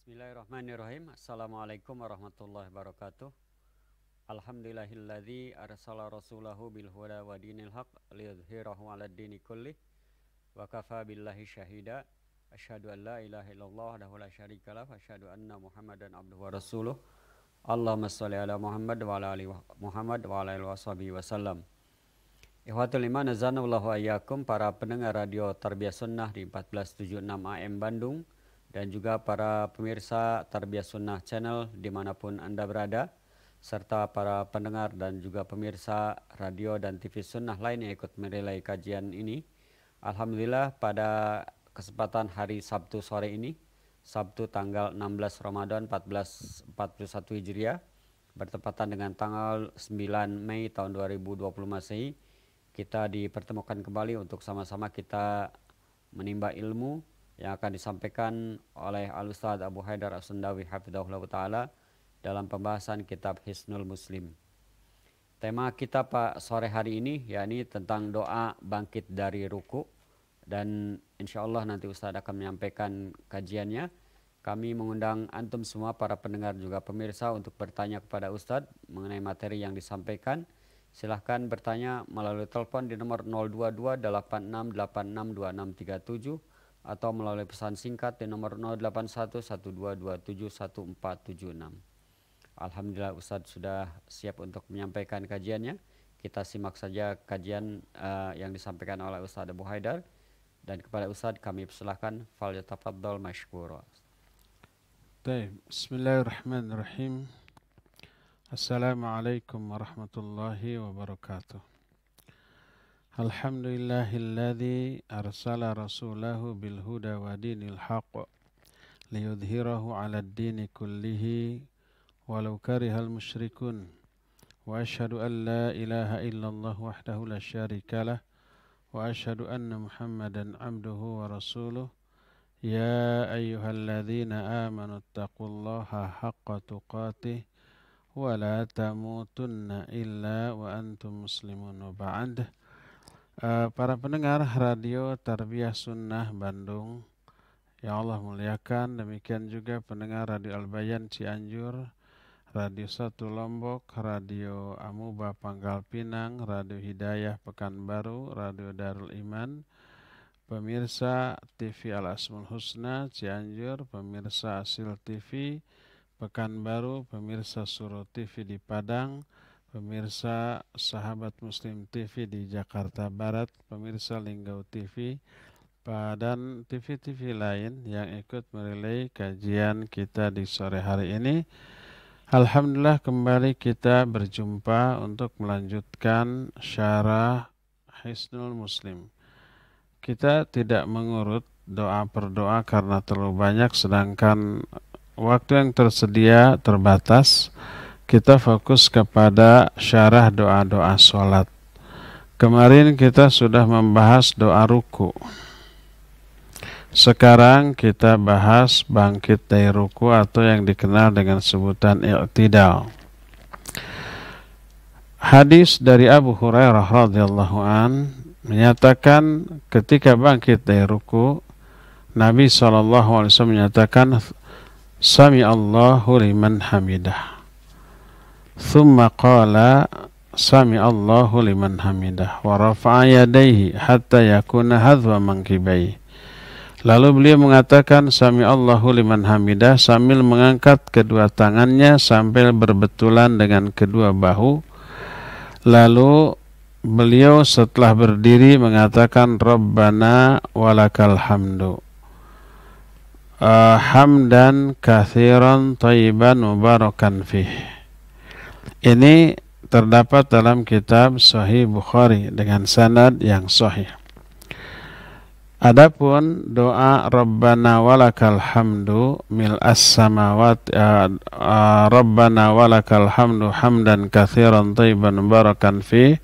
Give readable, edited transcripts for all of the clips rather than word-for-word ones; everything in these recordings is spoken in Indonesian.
Bismillahirrahmanirrahim. Assalamualaikum warahmatullahi wabarakatuh. Alhamdulillahilladzi arsala rasulahu bil huda wa dinil haq liyudhhirahu 'alad dini kullih wa kafa billahi syahida. Asyhadu an la ilaha illallah wahdahu la syarikalah wa asyhadu anna Muhammadan abduhu wa rasuluh. Allahumma shalli ala Muhammad wa ala ali Muhammad wa ala alihi washabihi wasallam. Ikhwatul iman azanallahu ayyakum, para pendengar radio Tarbiyah Sunnah di 1476 AM Bandung dan juga para pemirsa Tarbiyah Sunnah Channel dimanapun Anda berada, serta para pendengar dan juga pemirsa radio dan TV Sunnah lain yang ikut merelai kajian ini. Alhamdulillah, pada kesempatan hari Sabtu sore ini, Sabtu tanggal 16 Ramadan 1441 Hijriah, bertepatan dengan tanggal 9 Mei tahun 2020 Masehi, kita dipertemukan kembali untuk sama-sama kita menimba ilmu yang akan disampaikan oleh Al-Ustadz Abu Haidar As-Sundawi hafidhahullah ta'ala dalam pembahasan kitab Hisnul Muslim. Tema kita sore hari ini yakni tentang doa bangkit dari ruku, dan insya Allah nanti Ustadz akan menyampaikan kajiannya. Kami mengundang antum semua, para pendengar juga pemirsa, untuk bertanya kepada Ustadz mengenai materi yang disampaikan. Silahkan bertanya melalui telepon di nomor 022 86862637 atau melalui pesan singkat di nomor 081122711476. Alhamdulillah, Ustadz sudah siap untuk menyampaikan kajiannya. Kita simak saja kajian yang disampaikan oleh Ustadz Abu Haidar, dan kepada Ustadz kami persilahkan, falyatafaddal mashkura. Bismillahirrahmanirrahim. Assalamualaikum warahmatullahi wabarakatuh. Alhamdulillahilladzi arsala rasulahu bil huda wa dinil haqq liyudhhirahu 'alad dini kullihi walau karihal musyrikun. Wa asyhadu an la ilaha illallah wahdahu la syarikalah wa asyhadu anna Muhammadan 'abduhu wa rasuluh. Ya ayyuhalladzina amanu taqullaha haqqa tuqatih wa la tamutunna illa wa antum muslimun. Wa ba'd. Para pendengar radio Tarbiyah Sunnah Bandung yang Allah muliakan, demikian juga pendengar radio Al-Bayan Cianjur, radio 1 Lombok, radio Amuba Pangkal Pinang, radio Hidayah Pekanbaru, radio Darul Iman, pemirsa TV Al-Asmaul Husna Cianjur, pemirsa Asil TV Pekanbaru, pemirsa Suro TV di Padang, pemirsa Sahabat Muslim TV di Jakarta Barat, pemirsa Linggau TV, dan TV-TV lain yang ikut merelai kajian kita di sore hari ini. Alhamdulillah, kembali kita berjumpa untuk melanjutkan syarah Hisnul Muslim. Kita tidak mengurut doa per doa karena terlalu banyak, sedangkan waktu yang tersedia terbatas. Kita fokus kepada syarah doa-doa sholat. Kemarin kita sudah membahas doa ruku. Sekarang kita bahas bangkit dari ruku atau yang dikenal dengan sebutan i'tidal. Hadis dari Abu Hurairah radhiyallahu an menyatakan ketika bangkit dari ruku, Nabi SAW menyatakan, Sami Allahu liman hamidah. Thumma qala Sami Allahu liman hamidah wa rafa'a yadayhi hatta yakuna hadwa mankibai. Lalu beliau mengatakan Sami Allahu liman hamidah sambil mengangkat kedua tangannya sampai berbetulan dengan kedua bahu. Lalu beliau setelah berdiri mengatakan Rabbana walakal hamdu hamdan katsiran thayyiban mubarakan fih. Ini terdapat dalam kitab Sahih Bukhari dengan sanad yang sahih. Adapun doa Rabbana walakal hamdu mil'as samawat Rabbana walakal hamdu hamdan katsiran thayyiban mubarakan fi,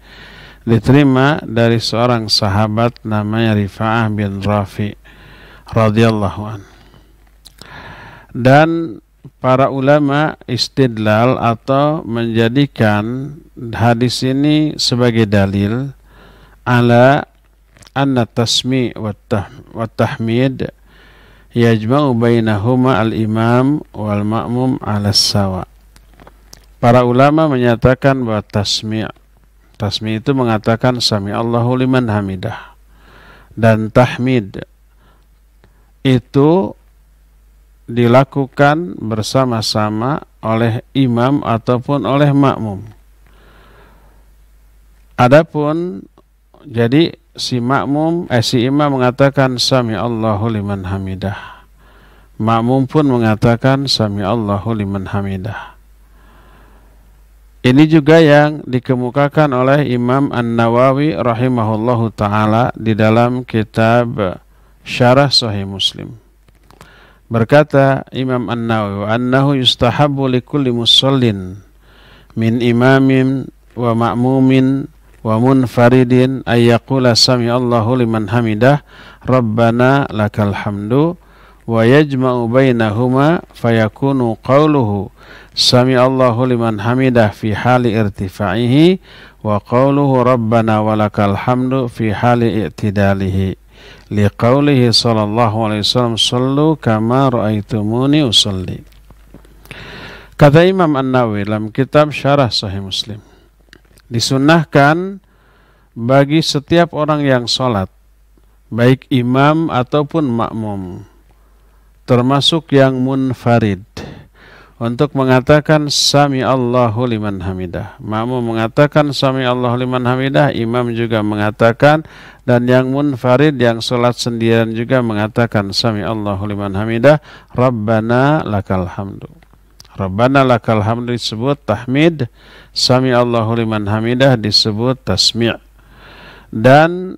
diterima dari seorang sahabat namanya Rifa'ah bin Rafi radhiyallahu anhu. Dan para ulama istidlal atau menjadikan hadis ini sebagai dalil ala anna tasmi' wa tahmid yajma'u bainahuma al-imam wal ma'mum 'ala sawa. Para ulama menyatakan bahwa tasmi' itu mengatakan sami Allahu liman hamidah, dan tahmid itu dilakukan bersama-sama oleh imam ataupun oleh makmum. Adapun jadi si imam mengatakan sami Allahu liman hamidah, makmum pun mengatakan sami Allahu liman hamidah. Ini juga yang dikemukakan oleh Imam An-Nawawi rahimahullahu ta'ala di dalam kitab Syarah Sahih Muslim. Berkata Imam An-Nawawi, annahu yustahabbu likulli musallin min imamin wa ma'mumin wa munfaridin ayyaqula sami Allahu liman hamidah rabbana lakal hamdu wa yajma'u bainahuma fayakunu qawluhu sami Allahu liman hamidah fi hali irtifa'ihi wa qawluhu rabbana walakal hamdu fi hali i'tidalihi liqaulihi sallallahu alaihi wasallam sallu kama ra'aitumuni usalli. Kata Imam An-Nawawi dalam kitab Syarah Sahih Muslim, disunnahkan bagi setiap orang yang sholat, baik imam ataupun makmum, termasuk yang munfarid, untuk mengatakan sami Allahu liman hamidah. Makmum mengatakan sami Allahu liman hamidah, imam juga mengatakan, dan yang munfarid yang salat sendirian juga mengatakan sami Allahu liman hamidah, Rabbana lakal hamdu. Rabbana lakal hamdu disebut tahmid, sami Allahu liman hamidah disebut tasmi'. Dan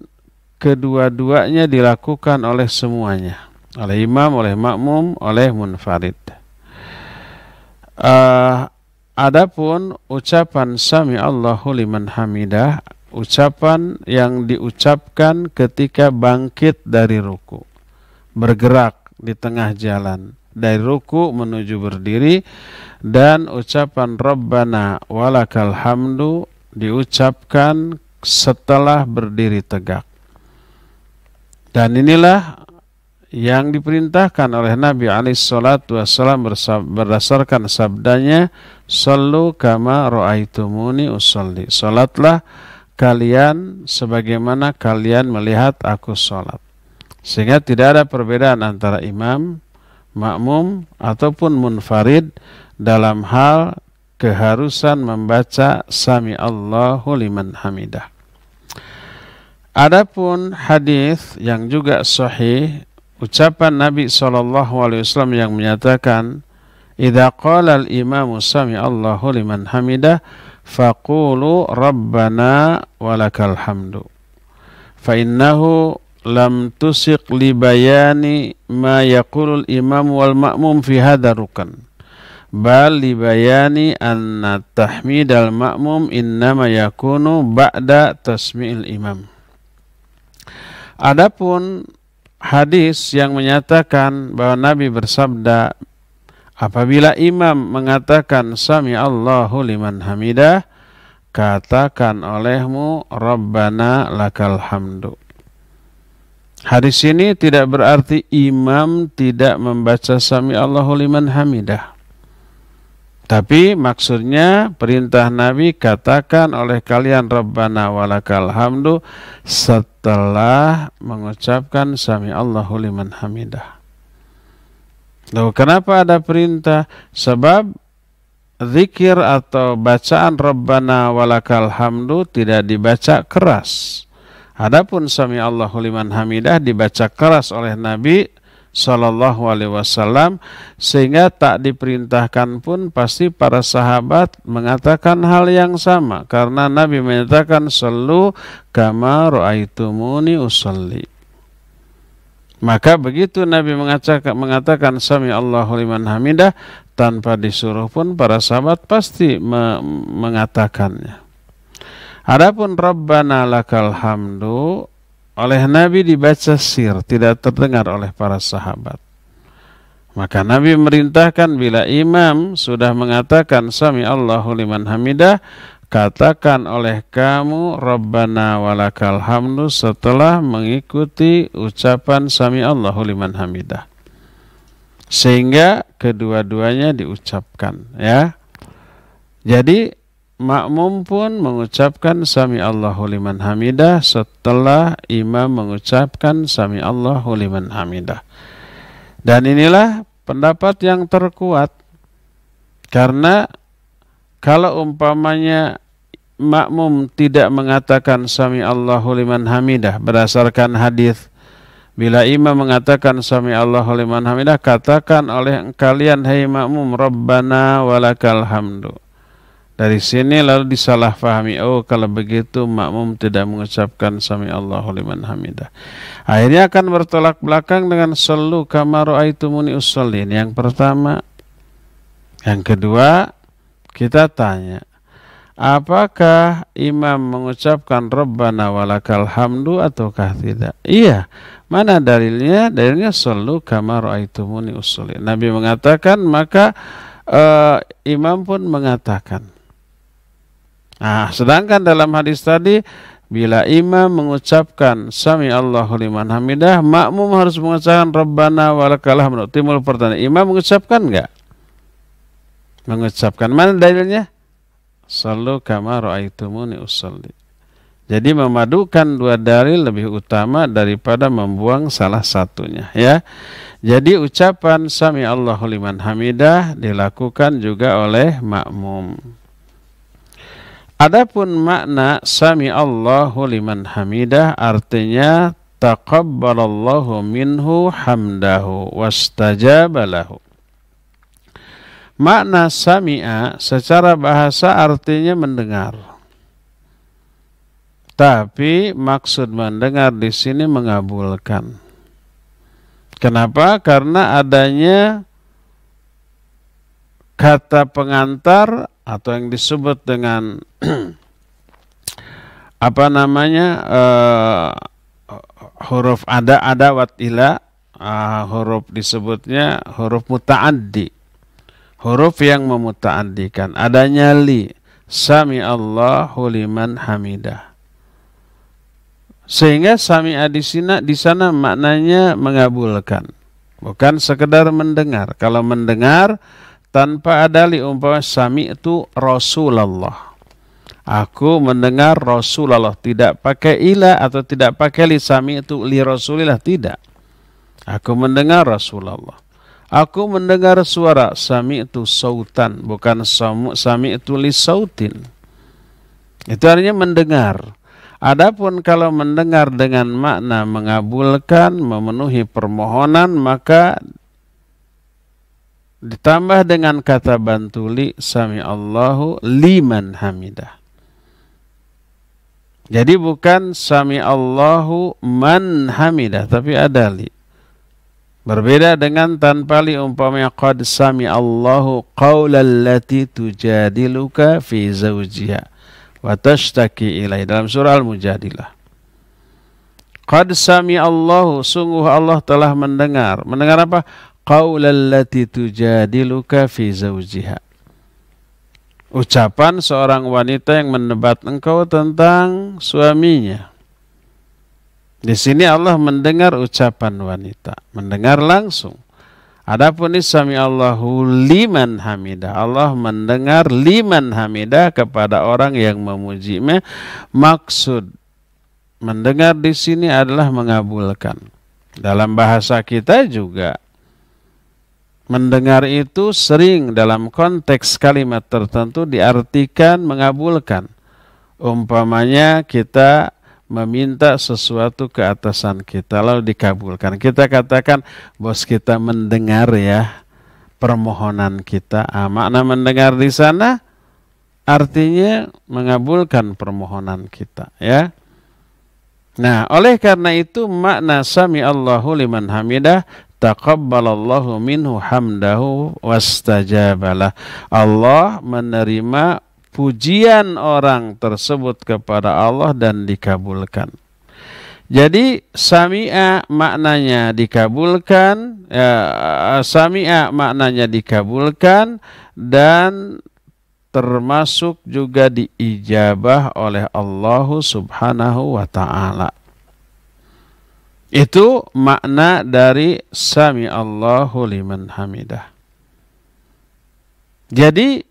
kedua-duanya dilakukan oleh semuanya, oleh imam, oleh makmum, oleh munfarid. Adapun ucapan sami Allahu liman hamidah, ucapan yang diucapkan ketika bangkit dari ruku, bergerak di tengah jalan dari ruku menuju berdiri, dan ucapan Rabbana walakal hamdu diucapkan setelah berdiri tegak. Dan inilah yang diperintahkan oleh Nabi alaihissalam berdasarkan sabdanya, sallu kama ra'aitumuni usalli. Salatlah kalian sebagaimana kalian melihat aku salat. Sehingga tidak ada perbedaan antara imam, makmum ataupun munfarid dalam hal keharusan membaca sami Allahu liman hamidah. Adapun hadis yang juga sahih, ucapan Nabi SAW yang menyatakan, idza qala al-imamu sami Allahu liman hamidah faqulu rabbana walakal hamdu, fa innahu lam tusiq li bayani ma yaqulul imam wal ma'mum fi hadha rukan, bal li bayani anna tahmidal ma'mum innama yakunu ba'da tasmi'il imam. Adapun hadis yang menyatakan bahwa Nabi bersabda, apabila imam mengatakan sami Allahu liman hamidah, katakan olehmu Rabbana lakal hamdu. Hadis ini tidak berarti imam tidak membaca sami Allahu liman hamidah. Tapi maksudnya perintah Nabi, katakan oleh kalian Rabbana walakal hamdu setelah mengucapkan sami Allahu liman hamidah. Lalu kenapa ada perintah? Sebab zikir atau bacaan Rabbana walakal hamdu tidak dibaca keras. Adapun sami Allahu liman hamidah dibaca keras oleh Nabi Sallallahu Alaihi Wasallam, sehingga tak diperintahkan pun pasti para sahabat mengatakan hal yang sama, karena Nabi menyatakan sallu kama ra'aitumuni usalli. Maka begitu Nabi mengatakan sami Allahu liman hamidah, tanpa disuruh pun para sahabat pasti mengatakannya. Adapun Rabbana lakal hamdu oleh Nabi dibaca sir, tidak terdengar oleh para sahabat. Maka Nabi merintahkan bila imam sudah mengatakan sami Allahu liman hamidah, katakan oleh kamu Rabbana walakal hamdu setelah mengikuti ucapan sami Allahu liman hamidah. sehingga kedua-duanya diucapkan, ya. Jadi makmum pun mengucapkan sami Allahu liman hamidah setelah imam mengucapkan sami Allahu liman hamidah. Dan inilah pendapat yang terkuat, karena kalau umpamanya makmum tidak mengatakan sami Allahu liman hamidah berdasarkan hadis, bila imam mengatakan sami Allahu liman hamidah, katakan oleh kalian hai makmum Rabbana walakal hamdu. Dari sini lalu disalahfahami, oh kalau begitu makmum tidak mengucapkan sami Allahu liman hamidah. Akhirnya akan bertolak belakang dengan sallu kama ra'aitumuni ushallin. Yang pertama. Yang kedua, kita tanya, apakah imam mengucapkan Rabbana walakal hamdu ataukah tidak? Iya. Mana dalilnya? Dalilnya sallu kama ra'aitumuni ushallin. Nabi mengatakan, maka imam pun mengatakan. Nah, sedangkan dalam hadis tadi, bila imam mengucapkan sami Allahu liman hamidah, makmum harus mengucapkan Rabbana walakal hamdu. Timbul pertanyaan, imam mengucapkan enggak? Mengucapkan. Mana dalilnya? Sallu kama ra'aitumuni usolli. Jadi memadukan dua dalil lebih utama daripada membuang salah satunya, ya. Jadi ucapan sami Allahu liman hamidah dilakukan juga oleh makmum. Adapun makna sami Allahu liman hamidah artinya taqabbalallahu minhu hamdahu wastajaba lahu. Makna sami'a secara bahasa artinya mendengar. Tapi maksud mendengar di sini mengabulkan. Kenapa? Karena adanya kata pengantar atau yang disebut dengan huruf adawat ila, huruf disebutnya huruf muta'addi, huruf yang memuta'addikan. Adanya li, sami Allahu liman hamidah. Sehingga sami'a di sana maknanya mengabulkan, bukan sekedar mendengar. Kalau mendengar tanpa ada li, umpama sami itu Rasulullah, aku mendengar Rasulullah, tidak pakai ila atau tidak pakai li, sami itu li Rasulillah, tidak. Aku mendengar Rasulullah. Aku mendengar suara, sami itu sautan, bukan sami itu li sautin. Itu artinya mendengar. Adapun kalau mendengar dengan makna mengabulkan, memenuhi permohonan, maka ditambah dengan kata bantuli sami Allahu liman hamidah. Jadi bukan sami Allahu man hamidah, tapi ada li. Berbeda dengan tanpa li, umpamanya qad sami Allahu qaulal lati tujadiluka fi zawjiha wa tashtaki ilai, dalam surah Al-Mujadilah. Qad sami Allahu, sungguh Allah telah mendengar. Mendengar apa? Qaulal lati tujadiluka fi zawjiha. Ucapan seorang wanita yang mendebat engkau tentang suaminya. Di sini Allah mendengar ucapan wanita, mendengar langsung. Adapun sami Allahu liman hamidah, Allah mendengar liman hamidah kepada orang yang memujinya. Maksud mendengar di sini adalah mengabulkan. Dalam bahasa kita juga mendengar itu sering dalam konteks kalimat tertentu diartikan mengabulkan. Umpamanya kita meminta sesuatu ke atasan kita lalu dikabulkan. Kita katakan bos kita mendengar ya permohonan kita. Makna mendengar di sana artinya mengabulkan permohonan kita, ya. Nah, oleh karena itu makna sami Allahu liman hamidah taqabbalallahu minhu hamdahu wastajabalah. Allah menerima pujian orang tersebut kepada Allah dan dikabulkan. Jadi sami'a maknanya dikabulkan, sami'a maknanya dikabulkan dan termasuk juga diijabah oleh Allah Subhanahu wa ta'ala. Itu makna dari Sami Allahu liman hamidah. Jadi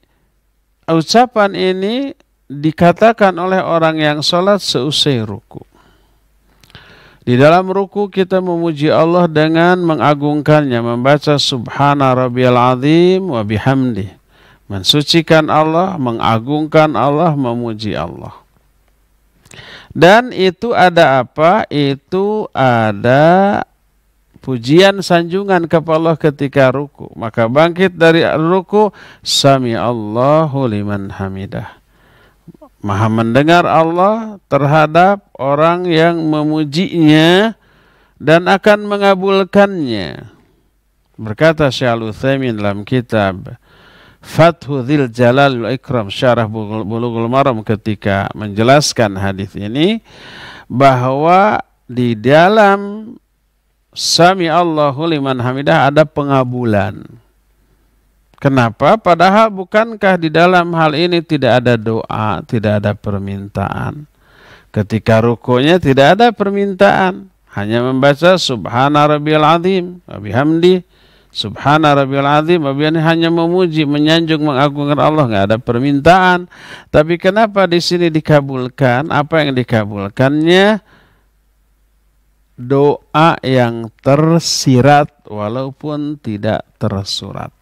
ucapan ini dikatakan oleh orang yang sholat seusai ruku. Di dalam ruku kita memuji Allah dengan mengagungkannya, membaca Subhana Rabbiyal Azim wa bihamdih. Mensucikan Allah, mengagungkan Allah, memuji Allah. Dan itu ada apa? Itu ada pujian sanjungan kepada Allah ketika ruku. Maka bangkit dari ruku, Sami Allahu liman hamidah. Maha mendengar Allah terhadap orang yang memujinya dan akan mengabulkannya. Berkata Syekh Al-Utsaimin dalam kitab Fathu Dzil Jalal wal Ikram Syarah Bulughul Maram ketika menjelaskan hadis ini, bahwa di dalam Sami Allahu liman hamidah ada pengabulan. Kenapa? Padahal bukankah di dalam hal ini tidak ada doa, tidak ada permintaan. Ketika rukunya tidak ada permintaan, hanya membaca Subhana Rabbiyal Azim wa bihamdi. Subhana Rabbiyal Azim wa bihamdi, hanya memuji, menyanjung, mengagungkan Allah, nggak ada permintaan. Tapi kenapa di sini dikabulkan? Apa yang dikabulkannya? Doa yang tersirat walaupun tidak tersurat.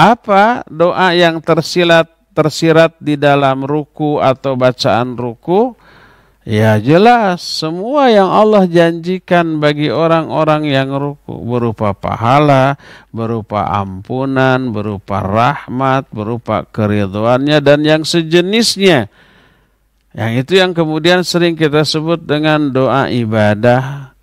Apa doa yang tersirat di dalam ruku atau bacaan ruku? Ya jelas, semua yang Allah janjikan bagi orang-orang yang ruku, berupa pahala, berupa ampunan, berupa rahmat, berupa keridhoannya dan yang sejenisnya. Yang itu yang kemudian sering kita sebut dengan doa ibadah,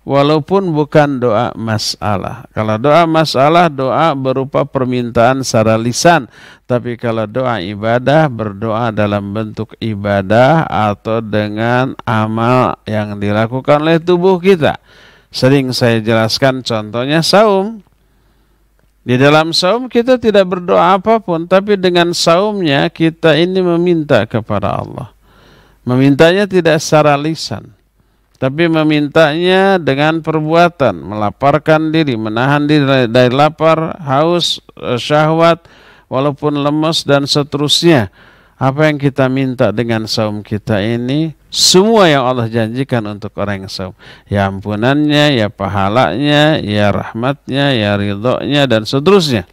walaupun bukan doa masalah. Kalau doa masalah, doa berupa permintaan secara lisan. Tapi kalau doa ibadah, berdoa dalam bentuk ibadah atau dengan amal yang dilakukan oleh tubuh kita. Sering saya jelaskan contohnya saum. Di dalam saum kita tidak berdoa apapun, tapi dengan saumnya kita ini meminta kepada Allah. Memintanya tidak secara lisan, tapi memintanya dengan perbuatan, melaparkan diri, menahan diri dari lapar, haus, syahwat, walaupun lemes dan seterusnya. Apa yang kita minta dengan saum kita ini, semua yang Allah janjikan untuk orang yang saum. Ya ampunannya, ya pahalanya, ya rahmatnya, ya ridhonya, dan seterusnya.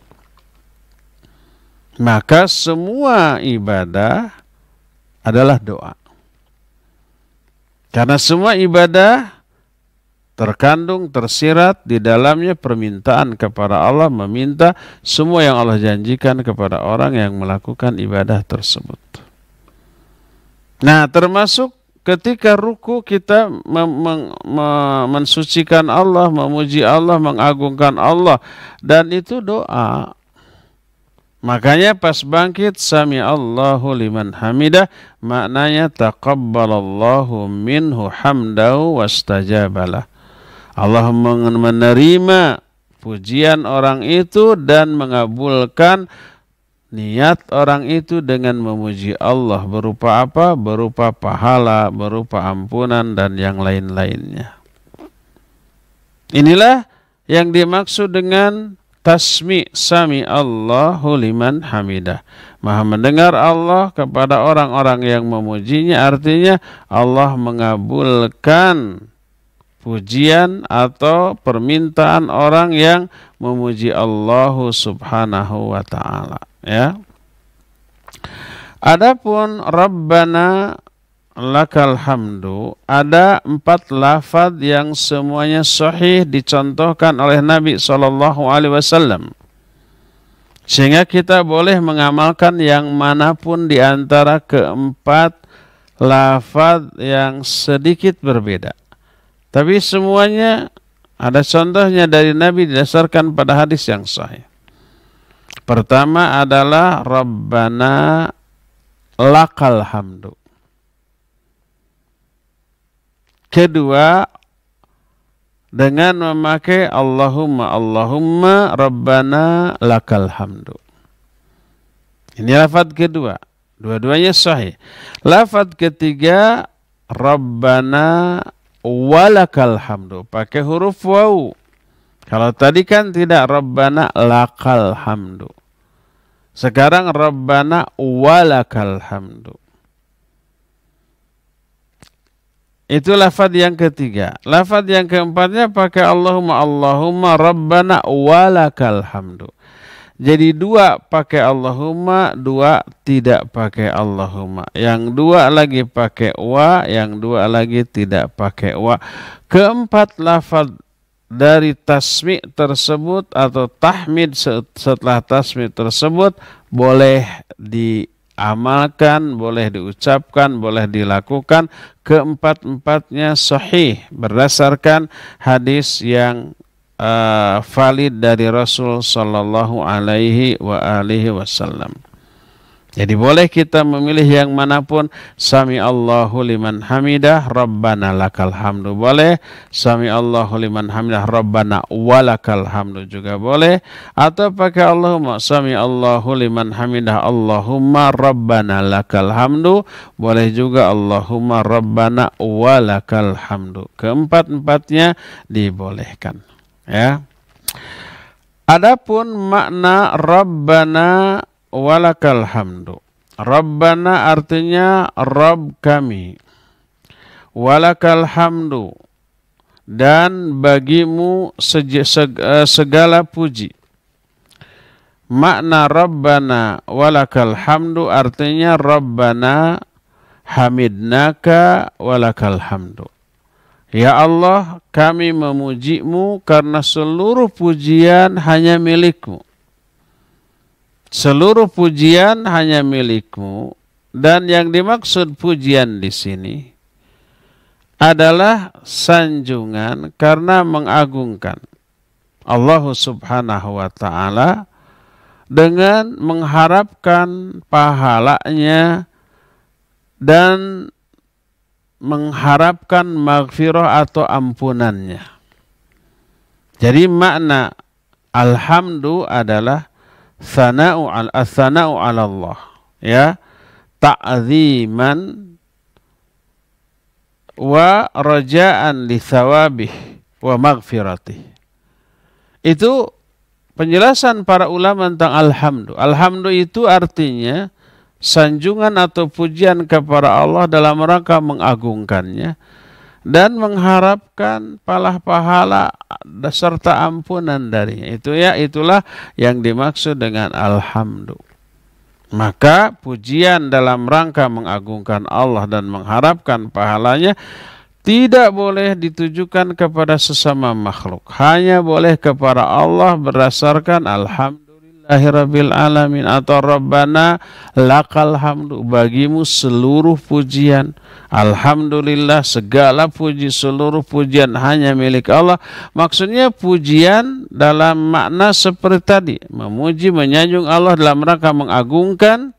Maka semua ibadah adalah doa. Karena semua ibadah terkandung, tersirat di dalamnya permintaan kepada Allah, meminta semua yang Allah janjikan kepada orang yang melakukan ibadah tersebut. Nah, termasuk ketika ruku kita mensucikan Allah, memuji Allah, mengagungkan Allah, dan itu doa. Makanya pas bangkit Sami Allahu liman hamidah, maknanya taqabbalallahu minhu hamdahu wastajabalah. Allah menerima pujian orang itu dan mengabulkan niat orang itu dengan memuji Allah. Berupa apa? Berupa pahala, berupa ampunan, dan yang lain-lainnya. Inilah yang dimaksud dengan tasmi Sami Allahu liman hamidah. Maha mendengar Allah kepada orang-orang yang memujinya, artinya Allah mengabulkan pujian atau permintaan orang yang memuji Allah Subhanahu wa taala, ya. Adapun Rabbana lakal hamdu, ada 4 lafaz yang semuanya sahih dicontohkan oleh Nabi SAW. Sehingga kita boleh mengamalkan yang manapun di antara keempat lafaz yang sedikit berbeda. Tapi semuanya ada contohnya dari Nabi didasarkan pada hadis yang sahih. Pertama adalah Rabbana lakal hamdu. Kedua, dengan memakai Allahumma Rabbana lakal hamdu. Ini lafaz kedua. Dua-duanya sahih. Lafaz ketiga, Rabbana walakal hamdu, pakai huruf waw. Kalau tadi kan tidak, Rabbana lakal hamdu. Sekarang Rabbana walakal hamdu. Itu lafaz yang ketiga. Lafaz yang keempatnya pakai Allahumma, Allahumma Rabbana walakal hamdu. Jadi dua pakai Allahumma, dua tidak pakai Allahumma. Yang dua lagi pakai wa, yang dua lagi tidak pakai wa. Keempat lafaz dari tasmi' tersebut atau tahmid setelah tasmi' tersebut boleh diamalkan, boleh diucapkan, boleh dilakukan. Keempat-empatnya sahih berdasarkan hadis yang valid dari Rasul sallallahu alaihi wa alihi wasallam. Jadi boleh kita memilih yang manapun. Sami Allahu liman hamidah, Rabbana lakal hamdu boleh. Sami Allahu liman hamidah, Rabbana walakal hamdu juga boleh. Atau pakai Allahumma, Sami Allahu liman hamidah, Allahumma Rabbana lakal hamdu. Boleh juga Allahumma Rabbana walakal hamdu. Keempat-empatnya dibolehkan. Ya. Adapun makna Rabbana walakal hamdu. Rabbana artinya Rabb kami. Walakal hamdu, dan bagimu segala puji. Makna Rabbana walakal hamdu artinya Rabbana hamidnaka walakal hamdu. Ya Allah, kami memujimu karena seluruh pujian hanya milikmu. Seluruh pujian hanya milikmu, dan yang dimaksud pujian di sini adalah sanjungan karena mengagungkan Allah Subhanahu wa taala dengan mengharapkan pahalanya dan mengharapkan maghfirah atau ampunannya. Jadi makna alhamdu adalah thana'u ala Allah, ya, ta'ziman wa raja'an li thawabih wa maghfiratih. Itu penjelasan para ulama tentang alhamdu. Alhamdu itu artinya sanjungan atau pujian kepada Allah dalam rangka mengagungkannya dan mengharapkan pahala serta ampunan darinya. Itulah yang dimaksud dengan alhamdu. Maka pujian dalam rangka mengagungkan Allah dan mengharapkan pahalanya tidak boleh ditujukan kepada sesama makhluk. Hanya boleh kepada Allah berdasarkan alhamdulillahirabbil alamin atau Rabbana lakal hamdu, bagimu seluruh pujian. Alhamdulillah, segala puji, seluruh pujian hanya milik Allah. Maksudnya pujian dalam makna seperti tadi, memuji, menyanjung Allah dalam rangka mengagungkan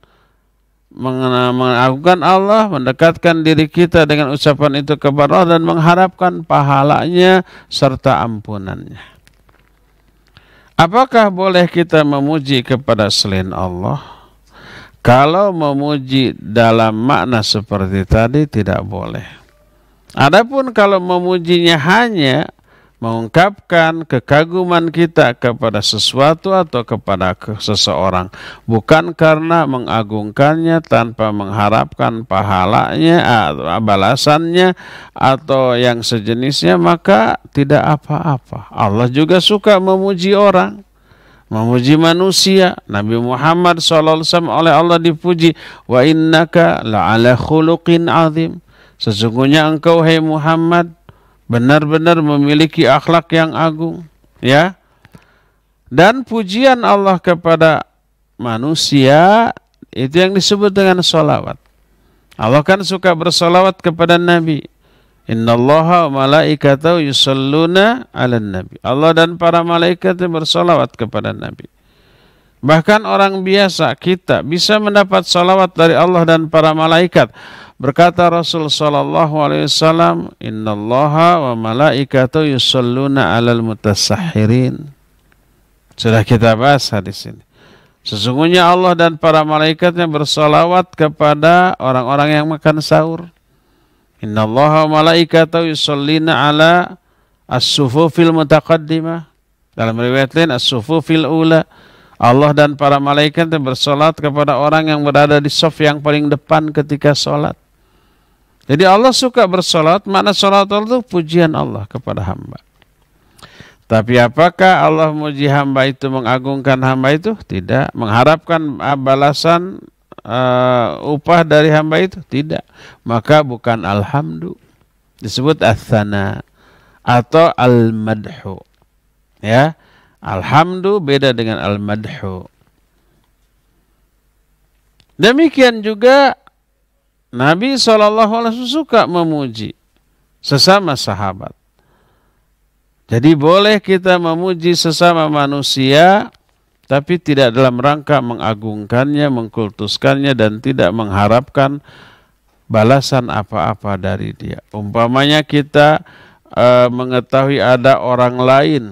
Allah, mendekatkan diri kita dengan ucapan itu kepada Allah dan mengharapkan pahalanya serta ampunannya. Apakah boleh kita memuji kepada selain Allah? Kalau memuji dalam makna seperti tadi tidak boleh. Adapun kalau memujinya hanya mengungkapkan kekaguman kita kepada sesuatu atau kepada seseorang, bukan karena mengagungkannya tanpa mengharapkan pahalanya, balasannya atau yang sejenisnya, maka tidak apa-apa. Allah juga suka memuji orang, memuji manusia. Nabi Muhammad SAW oleh Allah dipuji, wa innaka la'ala khuluqin azim. Sesungguhnya engkau, hai Muhammad, benar-benar memiliki akhlak yang agung, ya. Dan pujian Allah kepada manusia itu yang disebut dengan sholawat. Allah kan suka bersolawat kepada Nabi. Innallaha wa malaikatahu yusalluna 'alan nabi. Allah dan para malaikat bersolawat kepada Nabi. Bahkan orang biasa, kita bisa mendapat solawat dari Allah dan para malaikat. Berkata Rasul sallallahu alaihi wasallam, innallaha wa malaikatahu yusalluna 'alal mutasahhirin. Sudah kita bahas hadis ini. Sesungguhnya Allah dan para malaikatnya bersolawat kepada orang-orang yang makan sahur. Innallaha wa malaikatahu yushollina ala as-sufufil mutaqaddimah. Dalam riwayat lain as-sufufil ula. Allah dan para malaikat bersolat kepada orang yang berada di saf yang paling depan ketika solat. Jadi Allah suka bersolat. Makna solat Allah itu pujian Allah kepada hamba. Tapi apakah Allah muji hamba itu, mengagungkan hamba itu? Tidak. Mengharapkan balasan upah dari hamba itu? Tidak. Maka bukan alhamdu. Disebut as-sana atau al-madhu. Ya. Alhamdu beda dengan al-madhu. Demikian juga Nabi SAW suka memuji sesama sahabat. Jadi boleh kita memuji sesama manusia, tapi tidak dalam rangka mengagungkannya, mengkultuskannya, dan tidak mengharapkan balasan apa-apa dari dia. Umpamanya kita mengetahui ada orang lain,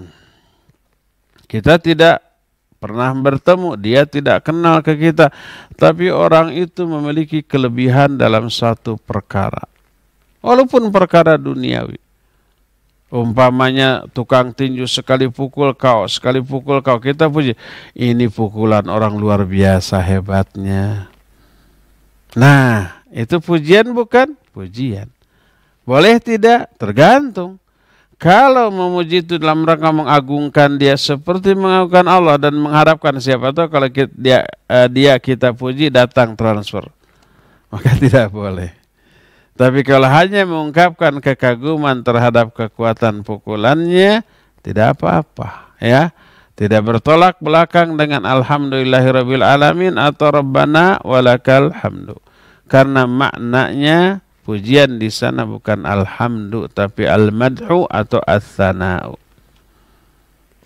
kita tidak pernah bertemu, dia tidak kenal ke kita, tapi orang itu memiliki kelebihan dalam satu perkara, walaupun perkara duniawi. Umpamanya tukang tinju sekali pukul kau, kita puji, ini pukulan orang luar biasa hebatnya. Nah, itu pujian bukan? Pujian. Boleh tidak? Tergantung. Kalau memuji itu dalam rangka mengagungkan dia seperti mengagungkan Allah dan mengharapkan siapa tahu kalau dia kita puji datang transfer, maka tidak boleh. Tapi kalau hanya mengungkapkan kekaguman terhadap kekuatan pukulannya, tidak apa-apa, ya. Tidak bertolak belakang dengan alhamdulillahirabbil alamin atau rabbana walakal hamdu. Karena maknanya pujian di sana bukan alhamdu tapi al-madhu atau as-sana'u.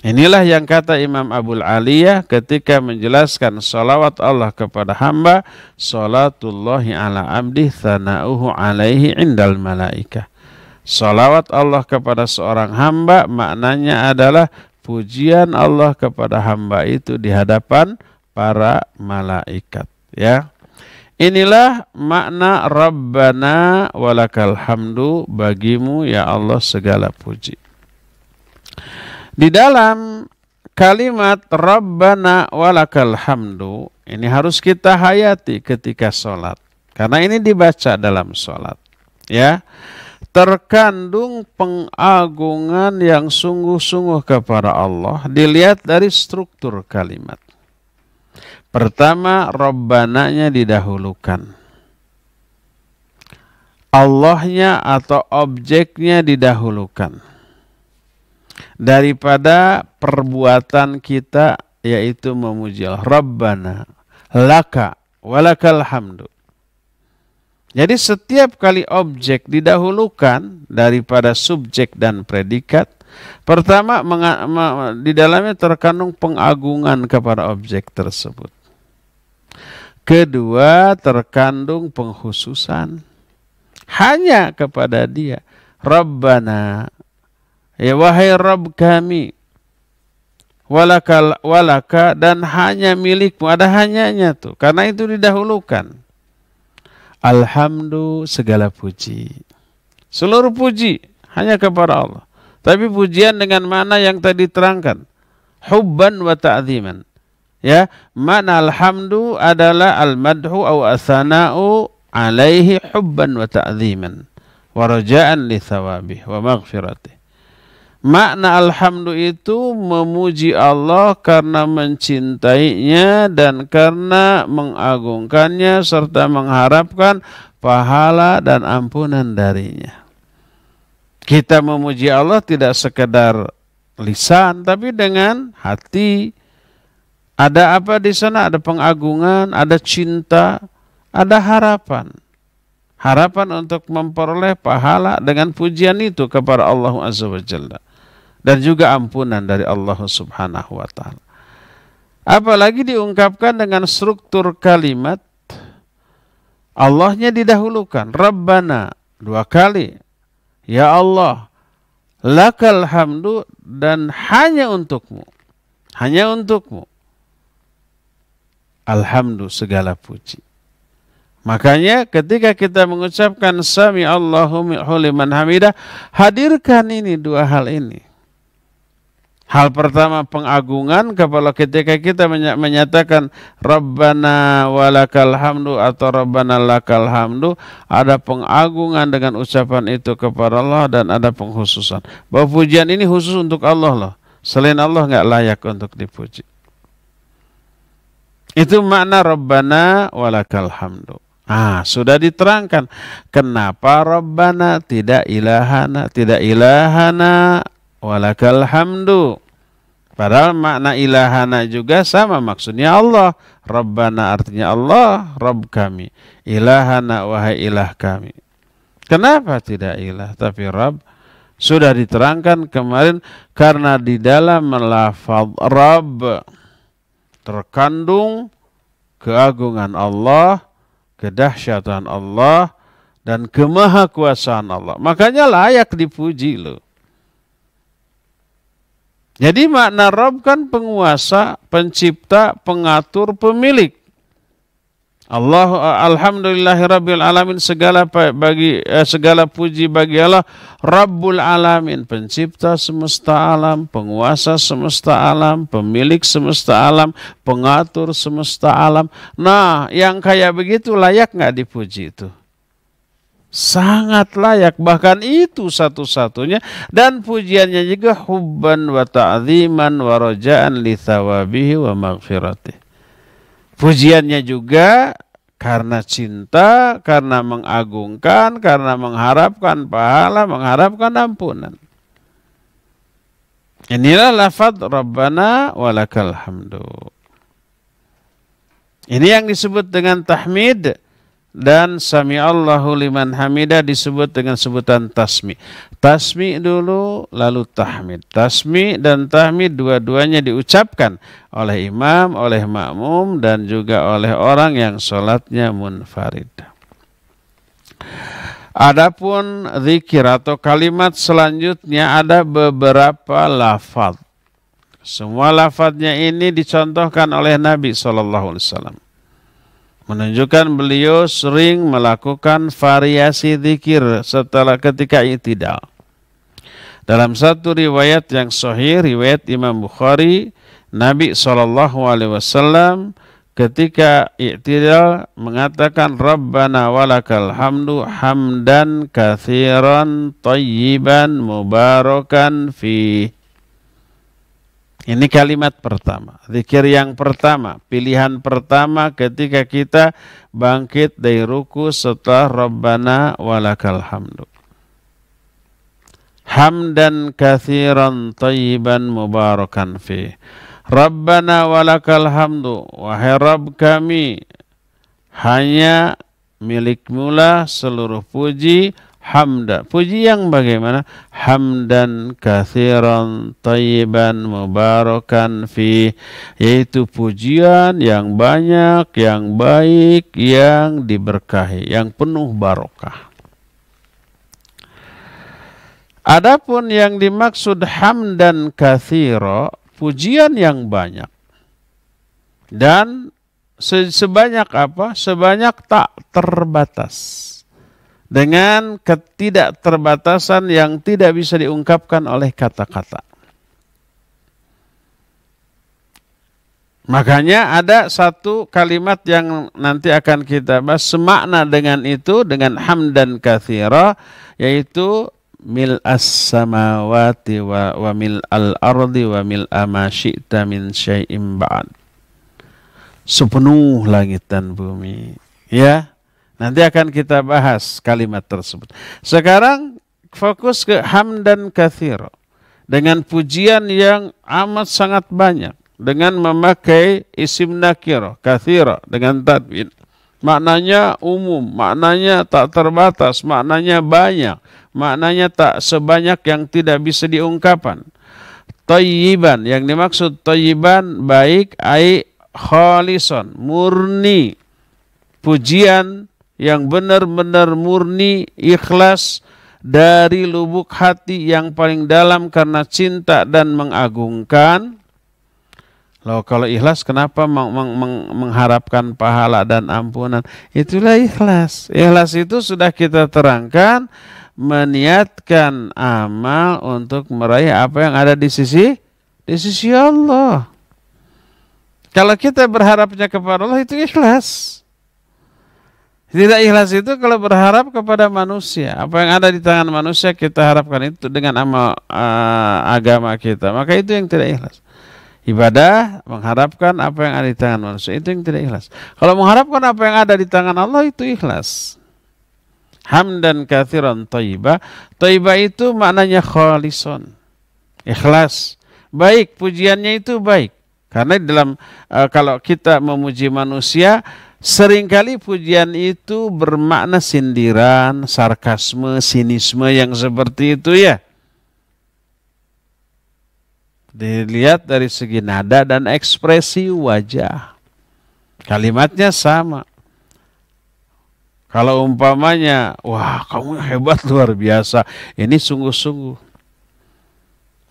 Inilah yang kata Imam Abul Aliyah ketika menjelaskan salawat Allah kepada hamba, salatullahi ala abdi thana'uhu alaihi indal malaikah. Salawat Allah kepada seorang hamba maknanya adalah pujian Allah kepada hamba itu di hadapan para malaikat, ya. Inilah makna Rabbana walakal hamdu, bagimu ya Allah segala puji. Di dalam kalimat Rabbana walakal hamdu ini harus kita hayati ketika sholat. Karena ini dibaca dalam sholat. Ya, terkandung pengagungan yang sungguh-sungguh kepada Allah. Dilihat dari struktur kalimat. Pertama, Rabbananya didahulukan. Allahnya atau objeknya didahulukan. Daripada perbuatan kita, yaitu memuji Allah. Rabbana, laka, walakal hamdu. Jadi setiap kali objek didahulukan daripada subjek dan predikat, pertama di dalamnya terkandung pengagungan kepada objek tersebut. Kedua, terkandung pengkhususan hanya kepada dia. Rabbana, ya wahai Rabb kami, walaka, dan hanya milikmu, ada hanyanya tuh, karena itu didahulukan. Alhamdu, segala puji, seluruh puji hanya kepada Allah. Tapi pujian dengan mana yang tadi terangkan, hubban wa ta'ziman. Ya, makna alhamdu adalah al-madhu au as-sana'u alaihi hubban wa ta'ziman wa raja'an li thawabih wa maghfiratih. Makna alhamdu itu memuji Allah karena mencintainya dan karena mengagungkannya serta mengharapkan pahala dan ampunan darinya. Kita memuji Allah tidak sekedar lisan tapi dengan hati. Ada apa di sana? Ada pengagungan, ada cinta, ada harapan. Harapan untuk memperoleh pahala dengan pujian itu kepada Allah Azza wa Jalla. Dan juga ampunan dari Allah Subhanahu wa ta'ala. Apalagi diungkapkan dengan struktur kalimat, Allahnya didahulukan. Rabbana, 2 kali. Ya Allah, lakal hamdu, dan hanya untukmu. Hanya untukmu. Alhamdu, segala puji. Makanya ketika kita mengucapkan sami Allahu liman hamidah, hadirkan ini dua hal ini. Hal pertama pengagungan, kalau ketika kita menyatakan Rabbana walakal hamdu atau Rabbana lakal hamdu, ada pengagungan dengan ucapan itu kepada Allah dan ada pengkhususan. Bahwa pujian ini khusus untuk Allah loh. Selain Allah nggak layak untuk dipuji. Itu makna Rabbana walakal hamdu. Sudah diterangkan. Kenapa Rabbana tidak ilahana walakal hamdu. Padahal makna ilahana juga sama, maksudnya Allah. Rabbana artinya Allah, Rabb kami. Ilahana wahai ilah kami. Kenapa tidak ilah tapi Rabb? Sudah diterangkan kemarin karena di dalam lafaz Rabb terkandung keagungan Allah, kedahsyatan Allah, dan kemahakuasaan Allah. Makanya layak dipuji loh. Jadi makna Rabb kan penguasa, pencipta, pengatur, pemilik. Alhamdulillahirabbil alamin, segala puji bagi Allah Rabbul alamin, pencipta semesta alam, penguasa semesta alam, pemilik semesta alam, pengatur semesta alam. Nah, yang kayak begitu layak nggak dipuji itu? Sangat layak, bahkan itu satu-satunya, dan pujiannya juga hubban wa ta'ziman wa raja'an li thawabihi wa maghfiratih. Pujiannya juga karena cinta, karena mengagungkan, karena mengharapkan pahala, mengharapkan ampunan. Inilah lafaz Rabbana walakal hamdu. Ini yang disebut dengan tahmid. Dan sami Allahu liman hamidah disebut dengan sebutan tasmi. Tasmi dulu lalu tahmid. Tasmi dan tahmid dua-duanya diucapkan oleh imam, oleh makmum, dan juga oleh orang yang sholatnya munfarid. Adapun zikir atau kalimat selanjutnya ada beberapa lafaz. Semua lafaznya ini dicontohkan oleh Nabi SAW. Menunjukkan beliau sering melakukan variasi zikir setelah ketika i'tidal. Dalam satu riwayat yang sahih, riwayat Imam Bukhari, Nabi SAW ketika i'tidal mengatakan Rabbana walakal hamdu hamdan katsiran thayyiban mubarakan fi. Ini kalimat pertama, zikir yang pertama, pilihan pertama ketika kita bangkit dari ruku setelah Rabbana walakal hamdu. Hamdan katsiran thayyiban mubarakan fi. Rabbana walakal hamdu, wahai Rabb kami, hanya milikmulah seluruh puji. Hamda, puji yang bagaimana? Hamdan katsiran thayyiban mubarakan fi, yaitu pujian yang banyak, yang baik, yang diberkahi, yang penuh barokah. Adapun yang dimaksud hamdan katsira, pujian yang banyak. Dan sebanyak apa? Sebanyak tak terbatas. Dengan ketidakterbatasan yang tidak bisa diungkapkan oleh kata-kata. Makanya ada satu kalimat yang nanti akan kita bahas semakna dengan itu, dengan hamdan katsira, yaitu mil'as samawati wa mil'al ardi wa mil'a ma syi'ta min syai'im ba'd. Sepenuh langit dan bumi. Ya. Nanti akan kita bahas kalimat tersebut. Sekarang fokus ke hamdan katsira. Dengan pujian yang amat sangat banyak. Dengan memakai isim nakirah, katsira, dengan tadwin. Maknanya umum, maknanya tak terbatas, maknanya banyak. Maknanya tak sebanyak yang tidak bisa diungkapkan. Thayyiban, yang dimaksud thayyiban baik, ai khalison, murni. Pujian yang benar-benar murni, ikhlas dari lubuk hati yang paling dalam karena cinta dan mengagungkan. Loh, kalau ikhlas kenapa mengharapkan pahala dan ampunan? Itulah ikhlas. Ikhlas itu sudah kita terangkan, meniatkan amal untuk meraih apa yang ada di sisi Allah. Kalau kita berharapnya kepada Allah itu ikhlas. Tidak ikhlas itu kalau berharap kepada manusia. Apa yang ada di tangan manusia kita harapkan itu dengan amal agama kita. Maka itu yang tidak ikhlas. Ibadah mengharapkan apa yang ada di tangan manusia, itu yang tidak ikhlas. Kalau mengharapkan apa yang ada di tangan Allah, itu ikhlas. Hamdan katsiran thayyibah. Thayyibah itu maknanya khalison, ikhlas. Baik, pujiannya itu baik. Karena dalam kalau kita memuji manusia, seringkali pujian itu bermakna sindiran, sarkasme, sinisme yang seperti itu ya. Dilihat dari segi nada dan ekspresi wajah. Kalimatnya sama. Kalau umpamanya, wah kamu hebat luar biasa, ini sungguh-sungguh.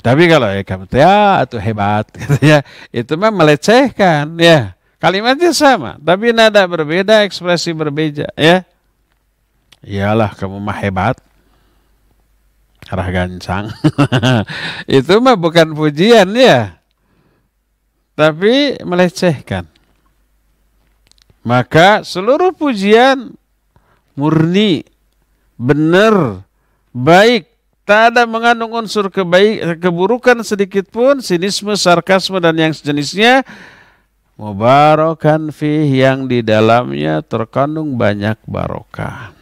Tapi kalau kamu ya itu hebat, gitu ya, itu mah melecehkan, ya. Kalimatnya sama, tapi nada berbeda, ekspresi berbeda, ya. Iyalah kamu mah hebat. Arah gancang. Itu mah bukan pujian ya. Tapi melecehkan. Maka seluruh pujian murni, benar, baik, tak ada mengandung unsur keburukan sedikit pun, sinisme, sarkasme dan yang sejenisnya. Mubarakan fih, yang di dalamnya terkandung banyak barokah.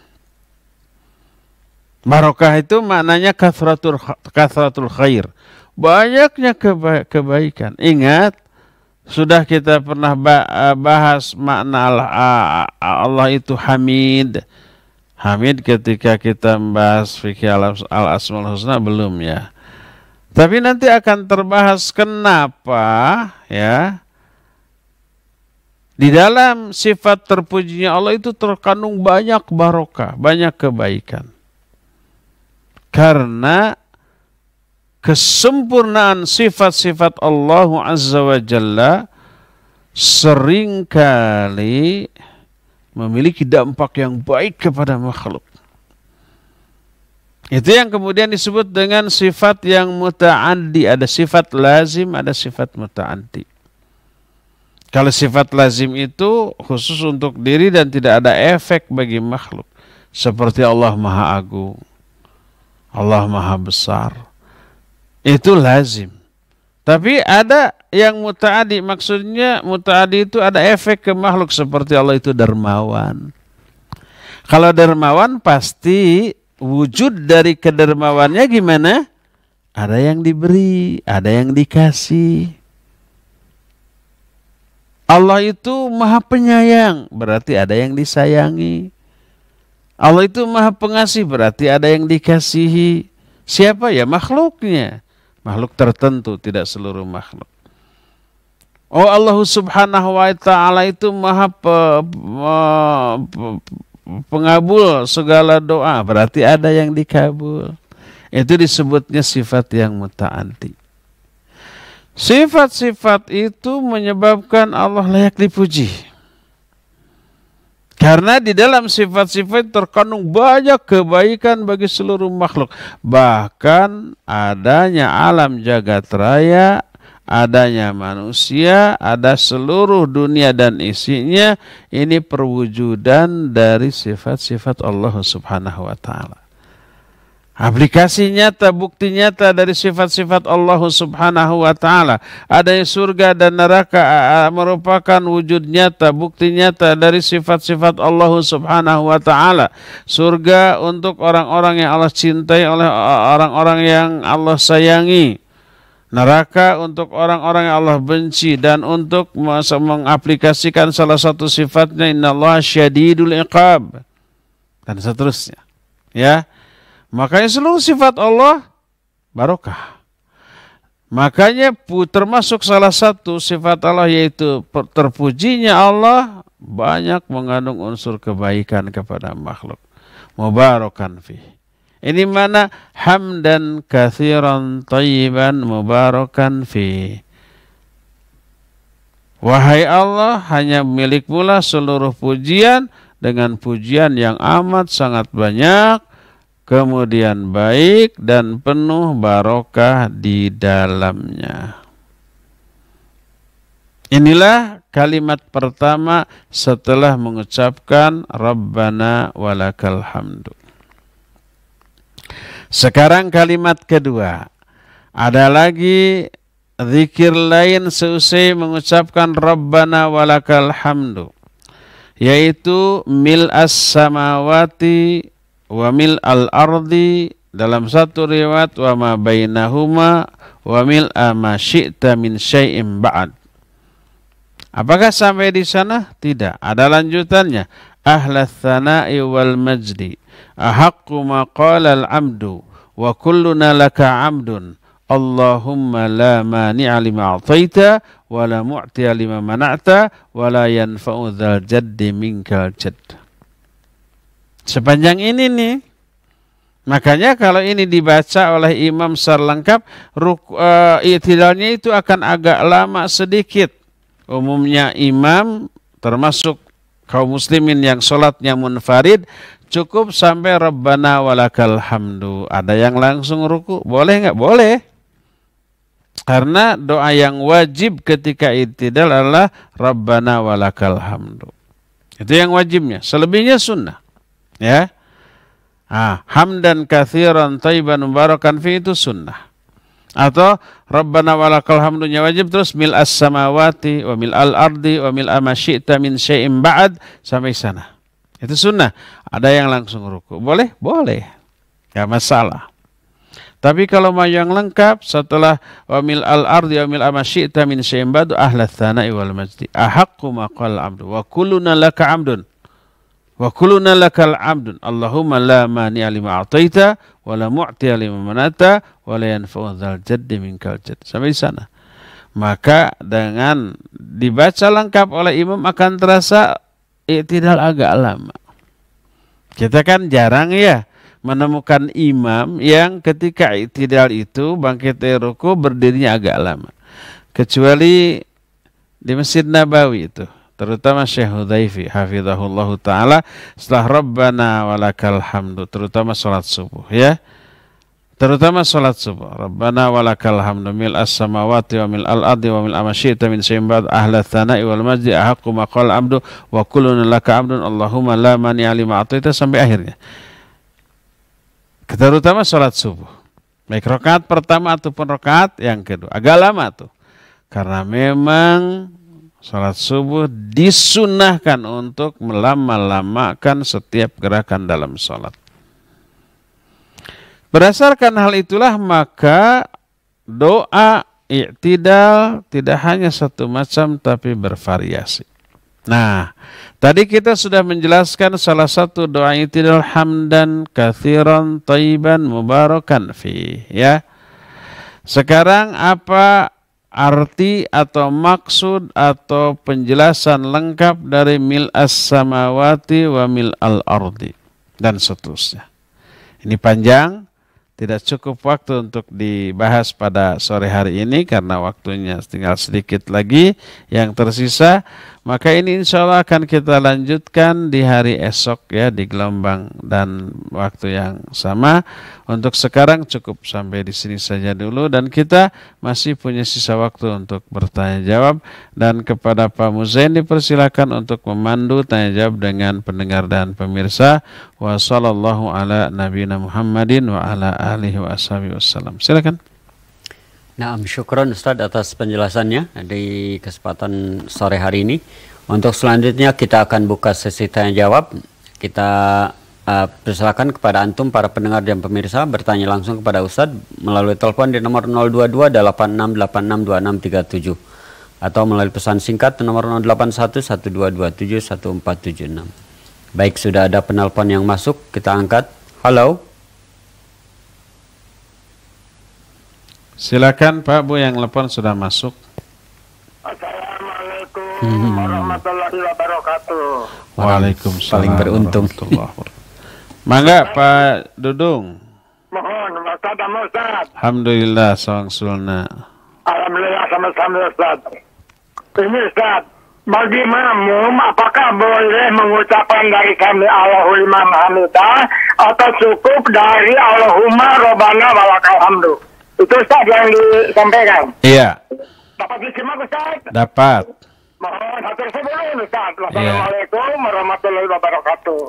Barokah itu maknanya kathratul khair. Banyaknya kebaikan. Ingat, sudah kita pernah bahas makna Allah itu hamid. Hamid ketika kita membahas fikih al-asmaul husna belum ya. Tapi nanti akan terbahas kenapa ya. Di dalam sifat terpujinya Allah itu terkandung banyak barokah, banyak kebaikan. Karena kesempurnaan sifat-sifat Allah Azza wa Jalla seringkali memiliki dampak yang baik kepada makhluk. Itu yang kemudian disebut dengan sifat yang muta'addi. Ada sifat lazim, ada sifat muta'addi. Kalau sifat lazim itu khusus untuk diri dan tidak ada efek bagi makhluk. Seperti Allah Maha Agung, Allah Maha Besar. Itu lazim. Tapi ada yang muta'adi. Maksudnya muta'adi itu ada efek ke makhluk. Seperti Allah itu dermawan. Kalau dermawan pasti wujud dari kedermawannya gimana? Ada yang diberi, ada yang dikasih. Allah itu Maha Penyayang, berarti ada yang disayangi. Allah itu Maha Pengasih, berarti ada yang dikasihi. Siapa ya? Makhluknya. Makhluk tertentu, tidak seluruh makhluk. Oh, Allah Subhanahu wa Ta'ala itu Maha pengabul segala doa, berarti ada yang dikabul. Itu disebutnya sifat yang muta'addi. Sifat-sifat itu menyebabkan Allah layak dipuji. Karena di dalam sifat-sifat terkandung banyak kebaikan bagi seluruh makhluk. Bahkan adanya alam jagat raya, adanya manusia, ada seluruh dunia dan isinya. Ini perwujudan dari sifat-sifat Allah Subhanahu wa Ta'ala. Aplikasi nyata, bukti nyata dari sifat-sifat Allah Subhanahu wa Ta'ala. Adanya surga dan neraka merupakan wujud nyata, bukti nyata dari sifat-sifat Allah Subhanahu wa Ta'ala. Surga untuk orang-orang yang Allah cintai, oleh orang-orang yang Allah sayangi. Neraka untuk orang-orang yang Allah benci, dan untuk mengaplikasikan salah satu sifatnya, innallaha syadidul iqab, dan seterusnya. Ya. Makanya seluruh sifat Allah barokah. Makanya termasuk salah satu sifat Allah yaitu terpujinya Allah banyak mengandung unsur kebaikan kepada makhluk. Mubarakan fi. Ini mana hamdan katsiran thayyiban mubarakan fi. Wahai Allah, hanya milik-Mu lah seluruh pujian dengan pujian yang amat sangat banyak, kemudian baik dan penuh barokah di dalamnya. Inilah kalimat pertama setelah mengucapkan Rabbana walakal hamdu. Sekarang kalimat kedua. Ada lagi zikir lain seusai mengucapkan Rabbana walakal hamdu, yaitu mil'as samawati wa mil'al ardi, dalam satu riwayat wa ma bainahuma wa mil'a ma syi'ta min syai'im ba'd. Apakah sampai di sana? Tidak. Ada lanjutannya. Ahlas tsana'i wal majdi ahaqqu ma qala al-'abdu wa kulluna laka 'abdun. Allahumma la mani'a lima a'taita wa la mu'tiya lima mana'ta wa la yanfa'u dzal jaddi minkal jadd. Sepanjang ini nih, makanya kalau ini dibaca oleh imam secara lengkap, i'tidalnya itu akan agak lama sedikit. Umumnya imam termasuk kaum muslimin yang sholatnya munfarid cukup sampai Rabbana walakal hamdu. Ada yang langsung ruku, boleh nggak? Boleh. Karena doa yang wajib ketika i'tidal adalah Rabbana walakal hamdu. Itu yang wajibnya. Selebihnya sunnah. Ya. Hamdan katsiran thayyiban mubarakan fi, itu sunnah. Atau Rabbana walakal hamdunya wajib, terus mil'as samawati wa mil'al ardi wa mil'a ma syi'ta min syai'im ba'd sampai sana. Itu sunnah. Ada yang langsung ruku. Boleh? Boleh. Enggak masalah. Tapi kalau mau yang lengkap setelah wa mil'al ardi wa mil'a ma syi'ta min syai'im ba'd ahlas tsana'i wal majdi ahaqqu ma qala 'abdu wa kulluna laka 'abdun wa kulluna lakal 'abdun. Allahumma la mani'a lima a'taita wa la mu'tiya lima manata wa la yanfa'u dzal jaddi minkal jadd. Sampai sana. Maka dengan dibaca lengkap oleh imam akan terasa i'tidal agak lama. Kita kan jarang ya menemukan imam yang ketika i'tidal itu bangkit dari ruku berdirinya agak lama. Kecuali di Masjid Nabawi itu, terutama Syekh Hudzaify hafizahullahu taala, setelah Rabbana walakal hamdu, terutama salat subuh ya. Terutama salat subuh. Rabbana walakal hamdu mil'as samawati wa mil'al ardi wa mil'a ma syi'ta min syai'in ba'd ahla tsana'i wal majdi ahaqqu ma qala 'abdu wa kulluna laka 'abdun Allahumma la mani'a lima a'taita sampai akhirnya. Terutama salat subuh. Baik rakaat pertama ataupun rakaat yang kedua. Agak lama tuh. Karena memang salat subuh disunnahkan untuk melama-lamakan setiap gerakan dalam salat. Berdasarkan hal itulah maka doa i'tidal tidak hanya satu macam tapi bervariasi. Nah, tadi kita sudah menjelaskan salah satu doa i'tidal hamdan katsiran thayyiban mubarakan fi ya. Sekarang apa arti atau maksud atau penjelasan lengkap dari mil'as samawati wa mil'al ardi dan seterusnya. Ini panjang. Tidak cukup waktu untuk dibahas pada sore hari ini karena waktunya tinggal sedikit lagi yang tersisa. Maka ini insya Allah akan kita lanjutkan di hari esok ya, di gelombang dan waktu yang sama. Untuk sekarang cukup sampai di sini saja dulu dan kita masih punya sisa waktu untuk bertanya jawab. Dan kepada Pak Muzain dipersilakan untuk memandu tanya jawab dengan pendengar dan pemirsa. Wa sallallahu ala nabiyina Muhammadin wa ala alihi wa ashabihi wassalam. Silakan. Naam, syukron Ustaz atas penjelasannya di kesempatan sore hari ini. Untuk selanjutnya kita akan buka sesi tanya jawab. Kita persilakan kepada antum para pendengar dan pemirsa bertanya langsung kepada Ustaz melalui telepon di nomor 022 86862637 atau melalui pesan singkat di nomor 0811227146. Baik, sudah ada penelpon yang masuk, kita angkat. Halo. Silakan Pak Bu, yang telepon sudah masuk. Assalamualaikum warahmatullahi wabarakatuh. Waalaikumsalam. Paling beruntung. Mangga Pak Dudung. Mohon Ustaz. Alhamdulillah sawang sulna. Alhamdulillah sama-sama Ustaz. Ini Ustaz, bagi makmum apakah boleh mengucapkan dari kami Allahu liman hamidah atau cukup dari Allahumma rabbana walakal hamdu? Itu Ustaz yang disampaikan. Iya, Dapat disimak Ustaz? dapat. Mohon hatur sebelum Ustaz. Wassalamualaikum warahmatullahi wabarakatuh.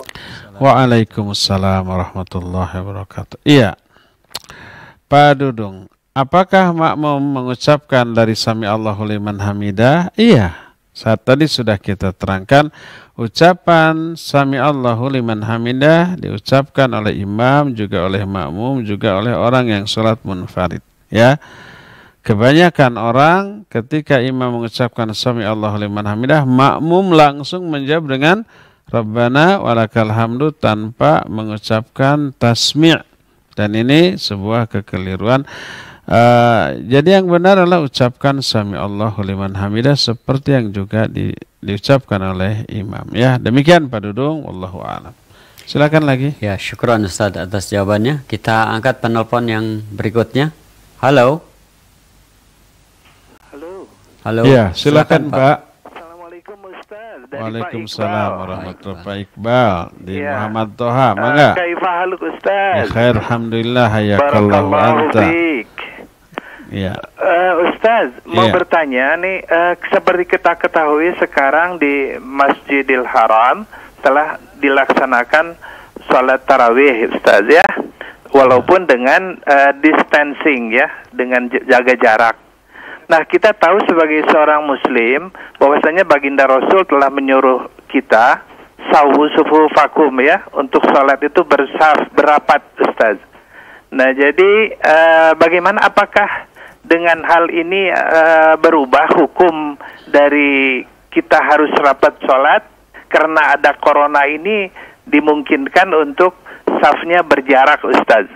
Waalaikumsalam warahmatullahi wabarakatuh. Iya, Pak Dudung, apakah makmum mengucapkan dari Sami Allahu liman hamidah? Iya. Saat tadi sudah kita terangkan, ucapan Sami Allahu liman hamidah diucapkan oleh imam, juga oleh makmum, juga oleh orang yang sholat munfarid. Ya, kebanyakan orang ketika imam mengucapkan Sami Allahu liman hamidah, makmum langsung menjawab dengan Rabbana walakal hamdu tanpa mengucapkan tasmi'. Dan ini sebuah kekeliruan. Jadi yang benar adalah ucapkan Sami Allahu liman hamidah seperti yang juga diucapkan oleh imam. Ya, demikian Pak Dudung, wallahu a'lam. Silakan lagi. Ya, syukran Ustaz atas jawabannya. Kita angkat penelpon yang berikutnya. Halo. Halo. Ya, silakan Pak. Assalamualaikum Ustaz. Waalaikumsalam warahmatullahi wabarakatuh. Iqbal di Muhammad Toha. Mangga. Kaifa haluk Ustaz? Ya, khair, alhamdulillah, hayakallahu anta. Ya. Ustaz, mau Iya. bertanya nih, seperti kita ketahui sekarang di Masjidil Haram telah dilaksanakan sholat tarawih Ustaz ya, walaupun dengan distancing ya, dengan jaga jarak. Nah, kita tahu sebagai seorang muslim bahwasanya baginda Rasul telah menyuruh kita sawu sufu fakum ya, untuk sholat itu berapat Ustaz. Nah, jadi bagaimana, apakah dengan hal ini berubah hukum dari kita harus rapat sholat karena ada corona ini, dimungkinkan untuk safnya berjarak Ustaz?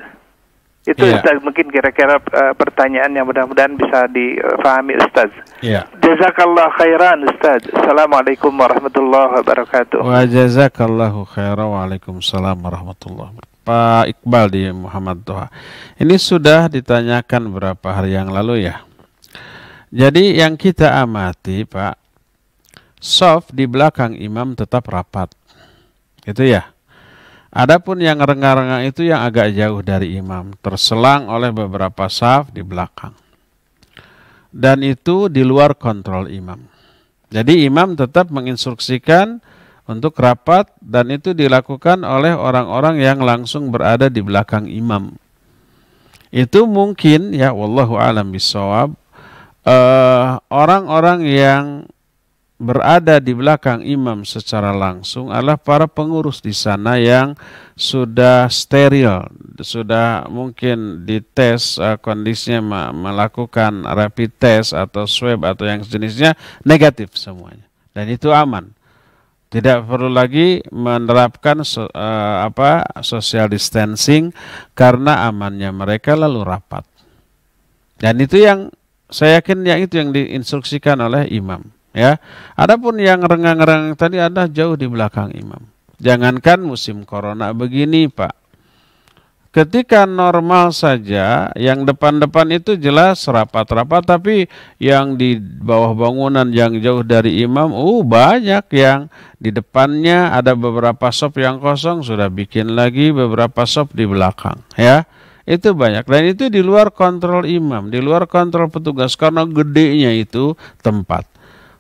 Itu Iya. Ustaz, mungkin kira-kira pertanyaan yang mudah-mudahan bisa difahami Ustaz. Ya. Jazakallah khairan Ustaz. Assalamualaikum warahmatullahi wabarakatuh. Wa jazakallahu khairan. Waalaikumsalam warahmatullahi wabarakatuh. Pak Iqbal di Muhammad Toha. Ini sudah ditanyakan beberapa hari yang lalu ya. Jadi yang kita amati Pak, shaf di belakang imam tetap rapat. Itu ya. Adapun yang renggang-renggang itu yang agak jauh dari imam, terselang oleh beberapa shaf di belakang. Dan itu di luar kontrol imam. Jadi imam tetap menginstruksikan untuk rapat, dan itu dilakukan oleh orang-orang yang langsung berada di belakang imam. Itu mungkin ya, wallahu a'lam bishawab, orang-orang yang berada di belakang imam secara langsung adalah para pengurus di sana yang sudah steril, sudah mungkin dites kondisinya, melakukan rapid test atau swab atau yang sejenisnya, negatif semuanya, dan itu aman. Tidak perlu lagi menerapkan social distancing karena amannya mereka lalu rapat. Dan itu yang saya yakin itu yang diinstruksikan oleh imam. Ya, adapun yang renggang-renggang tadi ada jauh di belakang imam. Jangankan musim corona begini Pak. Ketika normal saja, yang depan-depan itu jelas rapat-rapat, tapi yang di bawah bangunan yang jauh dari imam, banyak yang di depannya ada beberapa shop yang kosong, sudah bikin lagi beberapa shop di belakang. Ya, itu banyak. Dan itu di luar kontrol imam, di luar kontrol petugas, karena gedenya itu tempat.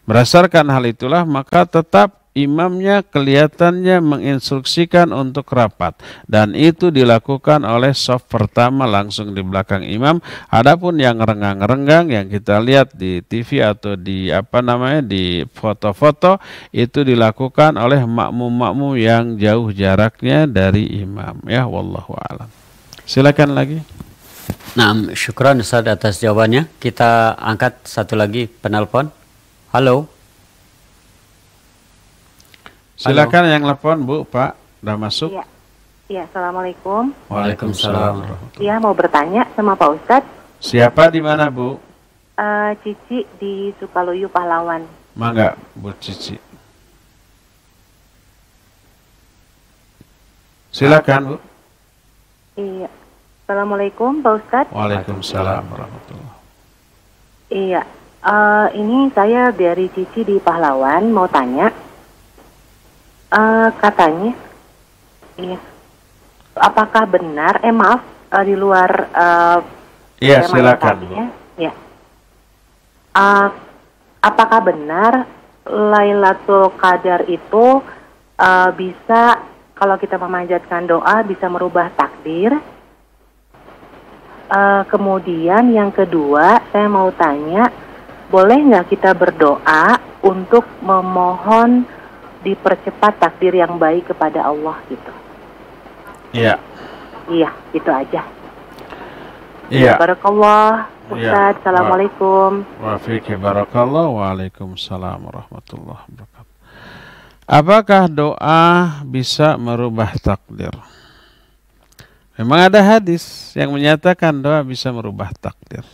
Berdasarkan hal itulah, maka tetap imamnya kelihatannya menginstruksikan untuk rapat, dan itu dilakukan oleh shaf pertama langsung di belakang imam. Adapun yang renggang-renggang yang kita lihat di TV atau di di foto-foto, itu dilakukan oleh makmum-makmum yang jauh jaraknya dari imam. Ya, wallahu a'lam. Silakan lagi. Nah, syukran Ustaz atas jawabannya. Kita angkat satu lagi penelpon. Halo. Silakan yang telepon Bu, Pak, udah masuk. Iya. Iya, assalamualaikum. Waalaikumsalam. Iya, mau bertanya sama Pak Ustadz. Siapa di mana Bu? Cici di Sukaluyu Pahlawan. Mangga Bu Cici. Silakan Bu. Iya. Assalamualaikum Pak Ustadz. Waalaikumsalam warahmatullahi. Iya. Ini saya dari Cici di Pahlawan mau tanya. Katanya, iya, apakah benar? Maaf, di luar. Iya, silakan. Ya. Apakah benar Lailatul Qadar itu bisa, kalau kita memanjatkan doa, bisa merubah takdir? Kemudian yang kedua, saya mau tanya, boleh nggak kita berdoa untuk memohon dipercepat takdir yang baik kepada Allah gitu? Iya. Iya, itu aja. Iya. Barakallah, Ustaz. Assalamualaikum. Wa fiqhi barakallah. Waalaikumsalam warahmatullahi wabarakatuh. Apakah doa bisa merubah takdir? Memang ada hadis yang menyatakan doa bisa merubah takdir.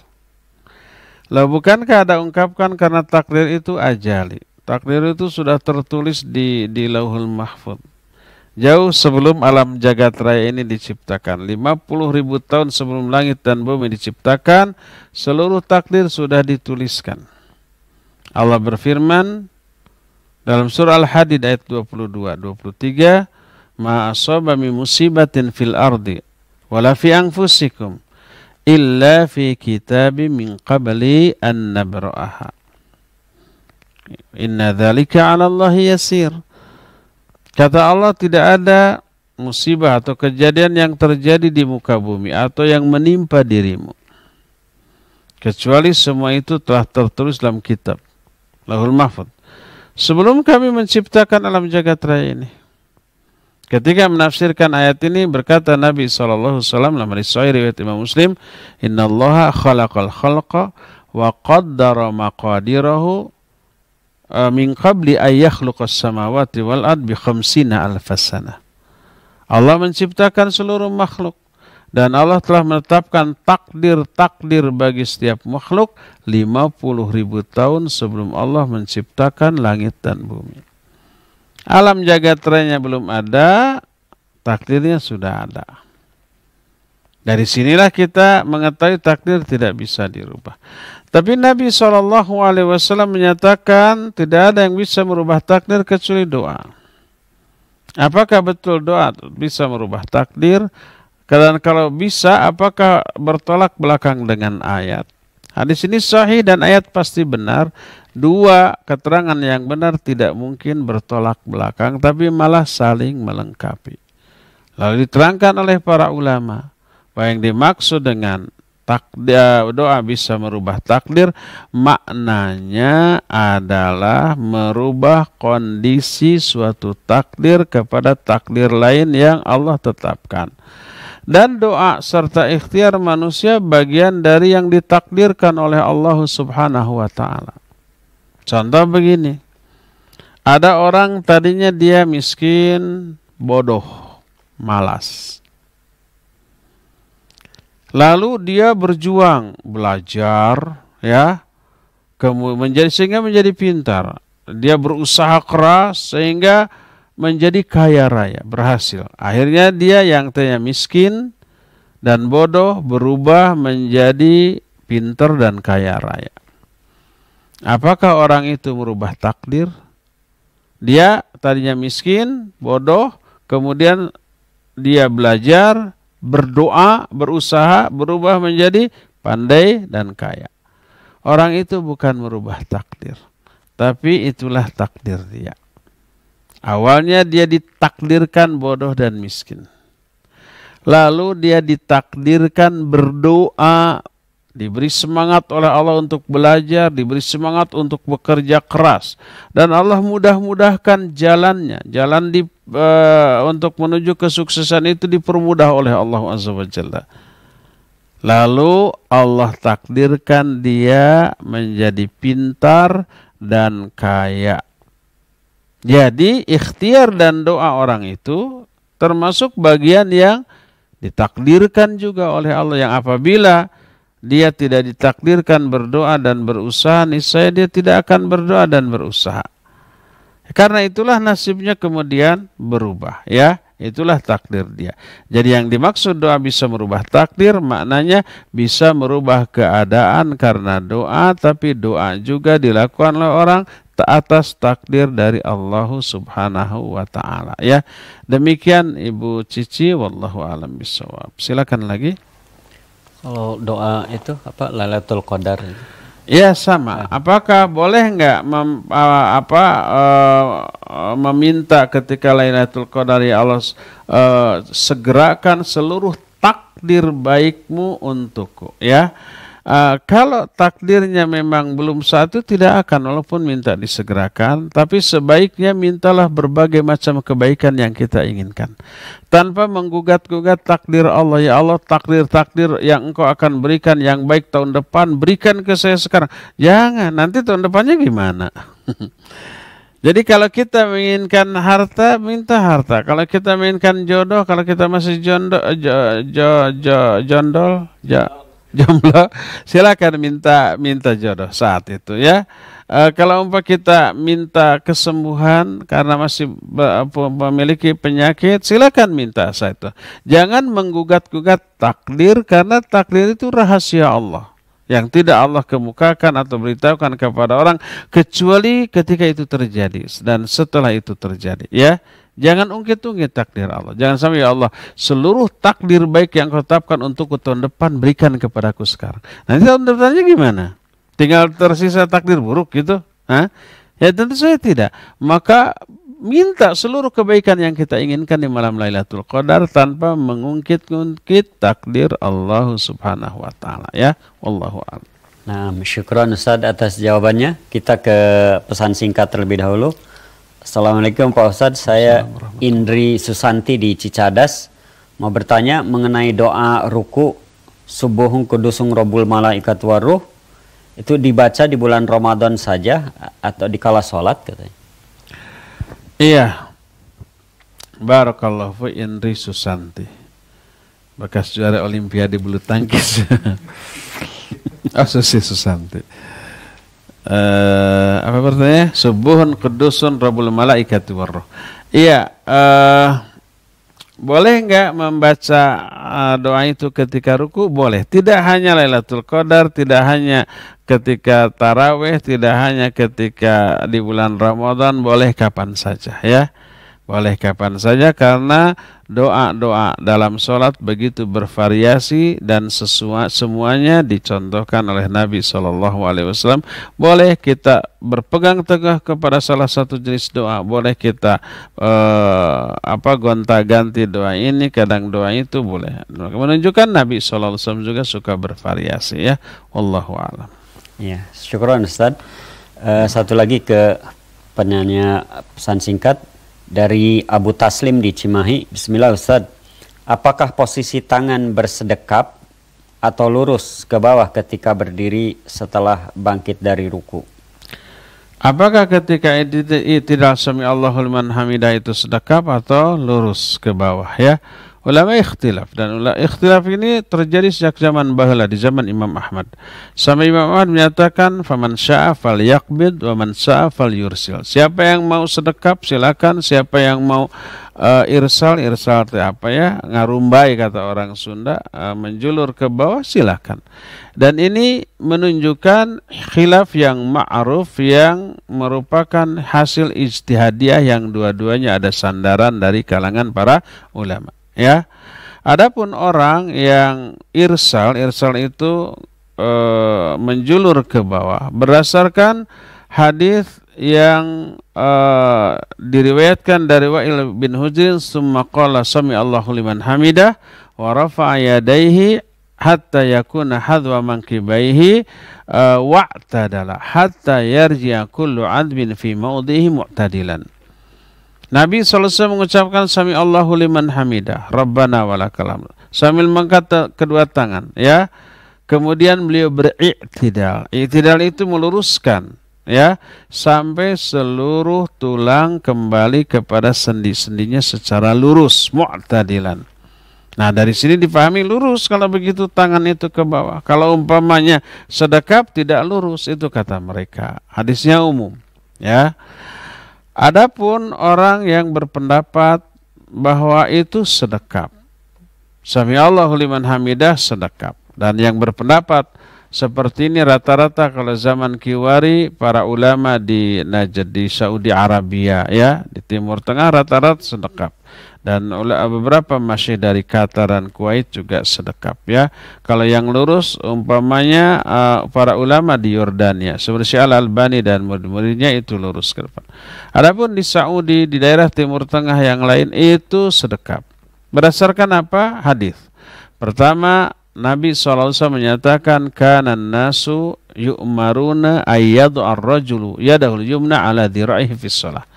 Lah bukankah ada ungkapkan karena takdir itu ajali. Takdir itu sudah tertulis di Lauhul Mahfuz. Jauh sebelum alam jagat raya ini diciptakan. 50.000 tahun sebelum langit dan bumi diciptakan, seluruh takdir sudah dituliskan. Allah berfirman dalam surah Al-Hadid ayat 22-23, Ma asaba min musibatin fil ardi wala fi anfusikum illa fi kitabim min qabli an nabra'aha. Inna dzalika 'ala Allahi yasir. Kata Allah, tidak ada musibah atau kejadian yang terjadi di muka bumi atau yang menimpa dirimu, kecuali semua itu telah tertulis dalam kitab Lauhul Mahfuz sebelum kami menciptakan alam jagat raya ini. Ketika menafsirkan ayat ini, berkata Nabi SAW dalam hadis sahih riwayat Imam Muslim, Innallaha khalaqal khalqa wa qaddara maqadirahu min qabli ayyakhluqas samawati wal ard bi 50,000 sanah. Allah menciptakan seluruh makhluk dan Allah telah menetapkan takdir bagi setiap makhluk 50.000 tahun sebelum Allah menciptakan langit dan bumi. Alam jagat raya belum ada, takdirnya sudah ada. Dari sinilah kita mengetahui takdir tidak bisa dirubah. Tapi Nabi SAW menyatakan tidak ada yang bisa merubah takdir kecuali doa. Apakah betul doa bisa merubah takdir? Dan kalau bisa, apakah bertolak belakang dengan ayat? Hadis ini sahih dan ayat pasti benar. Dua keterangan yang benar tidak mungkin bertolak belakang, tapi malah saling melengkapi. Lalu diterangkan oleh para ulama bahwa yang dimaksud dengan doa bisa merubah takdir, maknanya adalah merubah kondisi suatu takdir kepada takdir lain yang Allah tetapkan. Dan doa serta ikhtiar manusia bagian dari yang ditakdirkan oleh Allah Subhanahu wa ta'ala. Contoh begini, ada orang tadinya dia miskin, bodoh, malas. Lalu dia berjuang, belajar, ya, sehingga menjadi pintar. Dia berusaha keras sehingga menjadi kaya raya, berhasil. Akhirnya dia yang tadinya miskin dan bodoh berubah menjadi pintar dan kaya raya. Apakah orang itu merubah takdir? Dia tadinya miskin, bodoh, kemudian dia belajar, berdoa, berusaha, berubah menjadi pandai dan kaya. Orang itu bukan merubah takdir, tapi itulah takdir dia. Awalnya dia ditakdirkan bodoh dan miskin. Lalu dia ditakdirkan berdoa, diberi semangat oleh Allah untuk belajar, diberi semangat untuk bekerja keras. Dan Allah mudah-mudahkan jalannya. Jalan untuk menuju kesuksesan itu dipermudah oleh Allah Azza wa Jalla. Lalu Allah takdirkan dia menjadi pintar dan kaya. Jadi ikhtiar dan doa orang itu termasuk bagian yang ditakdirkan juga oleh Allah, yang apabila dia tidak ditakdirkan berdoa dan berusaha, niscaya dia tidak akan berdoa dan berusaha. Karena itulah nasibnya kemudian berubah, ya. itulah takdir dia. Jadi yang dimaksud doa bisa merubah takdir, maknanya bisa merubah keadaan karena doa, tapi doa juga dilakukan oleh orang atas takdir dari Allah Subhanahu wa taala ya. Demikian Ibu Cici, wallahu alam bisawab. Silakan lagi. Kalau doa itu apa Lailatul Qadar? Ya sama. Apakah boleh nggak meminta ketika Lailatul Qadar, ya Allah segerakan seluruh takdir baikmu untukku ya. Kalau takdirnya memang belum satu, tidak akan walaupun minta disegerakan, tapi sebaiknya mintalah berbagai macam kebaikan yang kita inginkan tanpa menggugat-gugat takdir Allah. Ya Allah, takdir-takdir yang engkau akan berikan yang baik tahun depan, berikan ke saya sekarang. Jangan, nanti tahun depannya gimana? Jadi kalau kita menginginkan harta, minta harta. Kalau kita menginginkan jodoh, kalau kita masih jomblo, silakan minta jodoh saat itu ya. Kalau umpah kita minta kesembuhan karena masih memiliki penyakit, silakan minta saat itu. Jangan menggugat-gugat takdir, karena takdir itu rahasia Allah yang tidak Allah kemukakan atau beritahukan kepada orang kecuali ketika itu terjadi dan setelah itu terjadi ya. Jangan ungkit-ungkit takdir Allah. Jangan sampai, ya Allah, seluruh takdir baik yang kau tetapkan untukku tahun depan berikan kepadaku sekarang. Nanti tahun depannya gimana? Tinggal tersisa takdir buruk gitu? Hah? Ya tentu saya tidak. Maka minta seluruh kebaikan yang kita inginkan di malam Lailatul Qadar tanpa mengungkit-ungkit takdir Allah Subhanahu wa taala ya. Wallahu a'lam. Nah, syukran Ustaz atas jawabannya. Kita ke pesan singkat terlebih dahulu. Assalamualaikum Pak Ustadz, saya Indri Susanti di Cicadas mau bertanya mengenai doa ruku Subuhun Kudusung Robul Malaikat Waruh, itu dibaca di bulan Ramadan saja atau di kala sholat katanya? Iya, barakallahu fi Indri Susanti, bekas juara Olimpiade bulu tangkis. Susi Susanti. Apa pertanyaannya? Subuhun Kudusun Rabbul Malaikati Warruh. Iya, boleh nggak membaca doa itu ketika ruku? Boleh. Tidak hanya Lailatul Qadar, tidak hanya ketika tarawih, tidak hanya ketika di bulan Ramadan, boleh kapan saja ya. Boleh kapan saja karena doa-doa dalam sholat begitu bervariasi dan semuanya dicontohkan oleh Nabi SAW. Boleh kita berpegang teguh kepada salah satu jenis doa, boleh kita gonta-ganti doa ini, kadang doa itu, boleh. Menunjukkan Nabi SAW juga suka bervariasi ya. Wallahu a'lam. Ya, syukran Ustaz. Satu lagi ke penanya pesan singkat dari Abu Taslim di Cimahi. Bismillah Ustaz, apakah posisi tangan bersedekap atau lurus ke bawah ketika berdiri setelah bangkit dari ruku? Apakah ketika i'tidal sami Allahu liman hamidah itu sedekap atau lurus ke bawah ya? Ulama ikhtilaf, dan ikhtilaf ini terjadi sejak zaman bahula, di zaman Imam Ahmad. Sampai Imam Ahmad menyatakan faman syaa falyaqbid wa man syaa falyursil. Siapa yang mau sedekap silakan, siapa yang mau irsal itu apa ya? Ngarumbai kata orang Sunda, menjulur ke bawah silakan. Dan ini menunjukkan khilaf yang ma'ruf yang merupakan hasil ijtihadiyah yang dua-duanya ada sandaran dari kalangan para ulama. Ya, adapun orang yang irsal itu menjulur ke bawah berdasarkan hadis yang diriwayatkan dari Wa'il bin Hujr, summa qala sami Allahu liman hamidah wa rafa'a yadayhi hatta yakuna hadwa mankibaihi wa'tadala hatta yarji'a kullu 'adbin fi mawdihi mu'tadilan. Nabi SAW mengucapkan Sami Allahu liman hamidah, Rabbana walakal hamd, sambil mengangkat kedua tangan ya. Kemudian beliau beriktidal. Iktidal itu meluruskan ya, sampai seluruh tulang kembali kepada sendi-sendinya secara lurus, mu'tadilan. Nah, dari sini dipahami lurus kalau begitu tangan itu ke bawah. Kalau umpamanya sedekap tidak lurus, itu kata mereka. Hadisnya umum ya. Adapun orang yang berpendapat bahwa itu sedekap. Sami Allahu liman hamidah sedekap. Dan yang berpendapat seperti ini rata-rata kalau zaman Kiwari para ulama di Najd di Saudi Arabia ya, di Timur Tengah rata-rata sedekap. Dan beberapa masih dari Qatar dan Kuwait juga sedekap ya. Kalau yang lurus umpamanya para ulama di Yordania seperti Al-Albani dan murid-muridnya itu lurus ke depan. Adapun di Saudi di daerah Timur Tengah yang lain itu sedekap. Berdasarkan apa? Hadis. Pertama, Nabi SAW menyatakan kanan nasu yu'maruna ayyadu ar-rajulu yadahul yumna ala dhira'ihi fis shalah.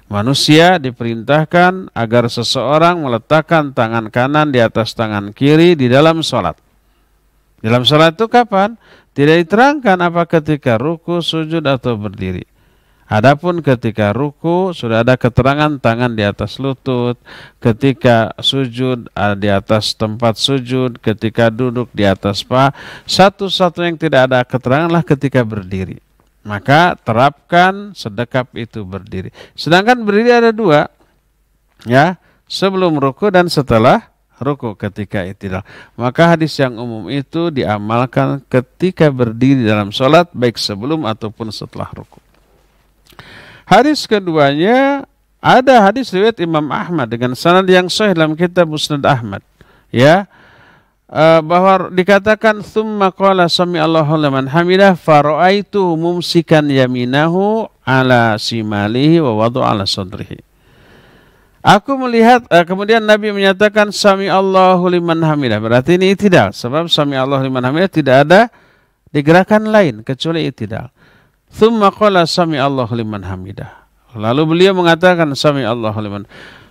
Manusia diperintahkan agar seseorang meletakkan tangan kanan di atas tangan kiri di dalam sholat. Dalam sholat itu kapan? Tidak diterangkan apa ketika ruku, sujud, atau berdiri. Adapun ketika ruku sudah ada keterangan tangan di atas lutut, ketika sujud di atas tempat sujud, ketika duduk di atas paha. Satu-satu yang tidak ada keteranganlah ketika berdiri. Maka terapkan sedekap itu berdiri. Sedangkan berdiri ada dua, ya, sebelum ruku dan setelah ruku ketika i'tidal. Maka hadis yang umum itu diamalkan ketika berdiri dalam sholat, baik sebelum ataupun setelah ruku. Hadis keduanya ada hadis riwayat Imam Ahmad dengan sanad yang sahih dalam kitab Musnad Ahmad, ya. Bahwa dikatakan tsumma qala sami Allahu liman hamidah faraitu mumsikan yaminahu ala simalihi wa wadu ala sadrihi. Aku melihat kemudian Nabi menyatakan sami Allahu liman hamidah. Berarti ini i'tidal, sebab sami Allahu liman hamidah tidak ada di gerakan lain kecuali i'tidal. Tsumma qala sami Allahu liman hamidah. Lalu beliau mengatakan sami Allahu liman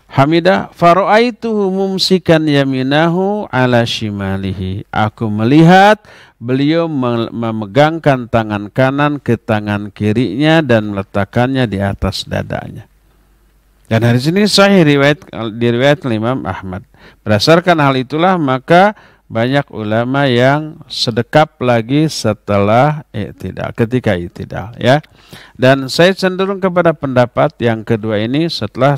hamidah faraaituhu mumsikan yaminahu ala shimalihi. Aku melihat beliau memegangkan tangan kanan ke tangan kirinya dan meletakkannya di atas dadanya. Dan dari sini sahih diriwayatkan Imam Ahmad. Berdasarkan hal itulah maka banyak ulama yang sedekap lagi setelah i'tidal, ketika i'tidal, ya. Dan saya cenderung kepada pendapat yang kedua ini, setelah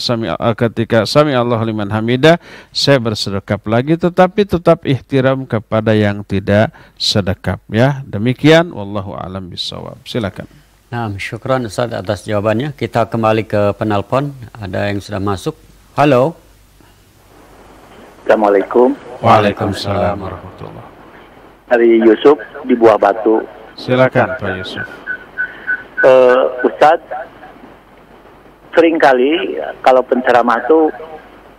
ketika sami Allahu liman hamidah saya bersedekap lagi, tetapi tetap ihtiram kepada yang tidak sedekap, ya. Demikian wallahu a'lam bishawab. Silakan. Nah, syukran Ustaz atas jawabannya. Kita kembali ke penelpon. Ada yang sudah masuk. Halo. Assalamualaikum. Waalaikumsalam warahmatullahi. Dari Yusuf di Buah Batu. Silakan Pak Yusuf. Ustadz, seringkali kalau penceramah itu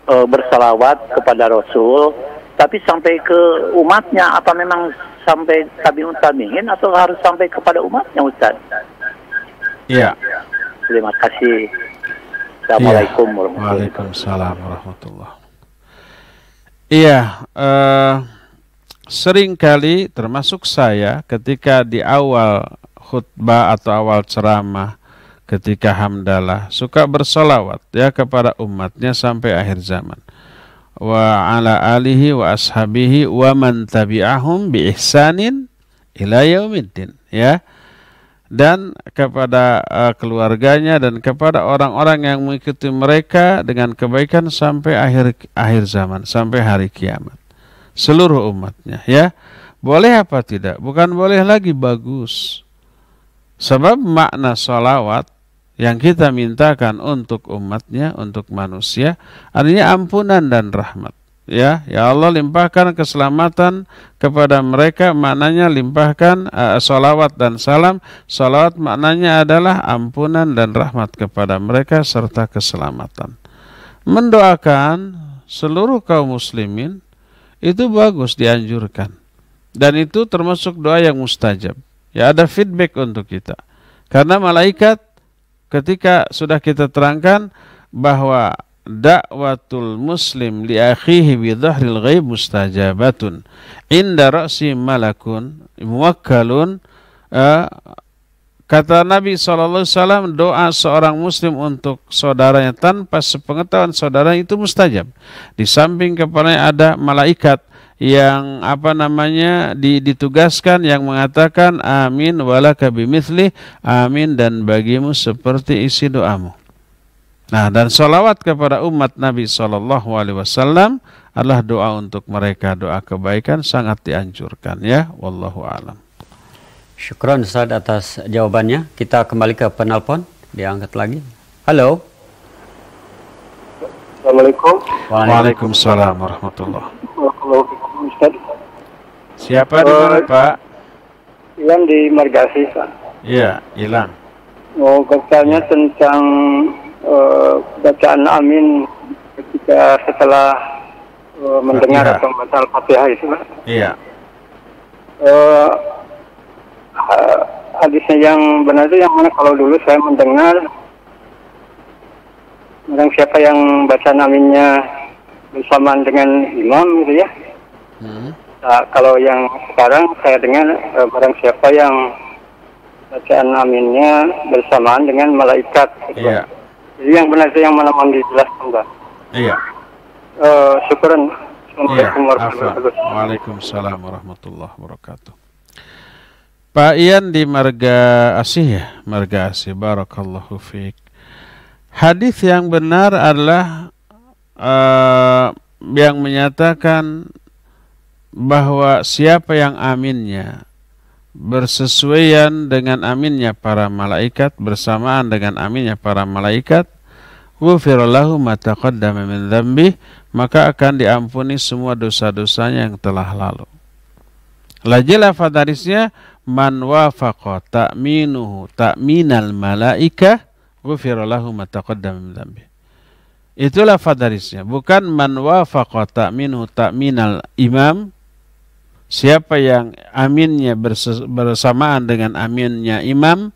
bersalawat kepada Rasul, tapi sampai ke umatnya, apa memang sampai tabi'un tabi'in atau harus sampai kepada umatnya, Ustadz? Iya. Terima kasih. Assalamualaikum warahmatullahi wabarakatuh. Waalaikumsalam warahmatullahi. Iya, seringkali termasuk saya ketika di awal khutbah atau awal ceramah, ketika hamdalah, suka bersolawat ya kepada umatnya sampai akhir zaman. Wa ala alihi wa ashabihi wa man tabi'ahum bi ihsanin ila yaumiddin, ya. Dan kepada keluarganya dan kepada orang-orang yang mengikuti mereka dengan kebaikan sampai akhir zaman, sampai hari kiamat. Seluruh umatnya, ya. Boleh apa tidak? Bukan boleh lagi, bagus. Sebab makna sholawat yang kita mintakan untuk umatnya, untuk manusia, artinya ampunan dan rahmat. Ya Allah limpahkan keselamatan kepada mereka, maknanya limpahkan sholawat dan salam. Sholawat maknanya adalah ampunan dan rahmat kepada mereka serta keselamatan. Mendoakan seluruh kaum muslimin itu bagus, dianjurkan. Dan itu termasuk doa yang mustajab. Ya, ada feedback untuk kita. Karena malaikat ketika sudah kita terangkan bahwa da'watul muslim li akhihi bi dhahril ghaib mustajabatun inda ra'si malakun muwakkalun. Kata Nabi SAW, doa seorang muslim untuk saudaranya tanpa sepengetahuan saudara itu mustajab. Di samping kepalanya ada malaikat yang ditugaskan yang mengatakan amin walaka bimithli, amin dan bagimu seperti isi doamu. Nah, dan sholawat kepada umat Nabi SAW adalah doa untuk mereka, doa kebaikan sangat dianjurkan ya. Wallahu a'lam. Syukron Ustaz atas jawabannya. Kita kembali ke penelpon, diangkat lagi. Halo. Assalamualaikum. Waalaikumsalam warahmatullahi Ustaz. Siapa di mana, Pak? Ilan di Margasi, Pak. Iya, Ilan. Mau bertanya tentang bacaan amin ketika setelah mendengar Fatihah. atau membaca Al-Fatihah itu, Pak. Iya. Hadisnya yang benar itu yang mana? Kalau dulu saya mendengar barang siapa yang baca aminnya bersamaan dengan imam gitu ya. Nah, kalau yang sekarang saya dengar barang siapa yang bacaan aminnya bersamaan dengan malaikat gitu. Iya. Jadi yang benar itu yang mana mau dijelaskan, Pak? Iya. Syukuran. Iya. Assalamualaikum warahmatullahi wabarakatuh. Waalaikumsalam warahmatullahi wabarakatuh. Pak Ian di Marga Asih ya, Marga Asih. Barakallahu fiik. Hadis yang benar adalah yang menyatakan bahwa siapa yang aminnya bersesuaian dengan aminnya para malaikat, bersamaan dengan aminnya para malaikat, ghufira lahu ma taqaddama min dzambih, maka akan diampuni semua dosa-dosanya yang telah lalu. Lagi lafaz hadisnya, man wafaqa ta'minuhu ta'minal malaikah ghufira lahu ma taqaddama min dzambih. Itulah lafaz hadisnya, bukan man wafaqa ta'minuhu ta'minal imam. Siapa yang aminnya bersamaan dengan aminnya imam,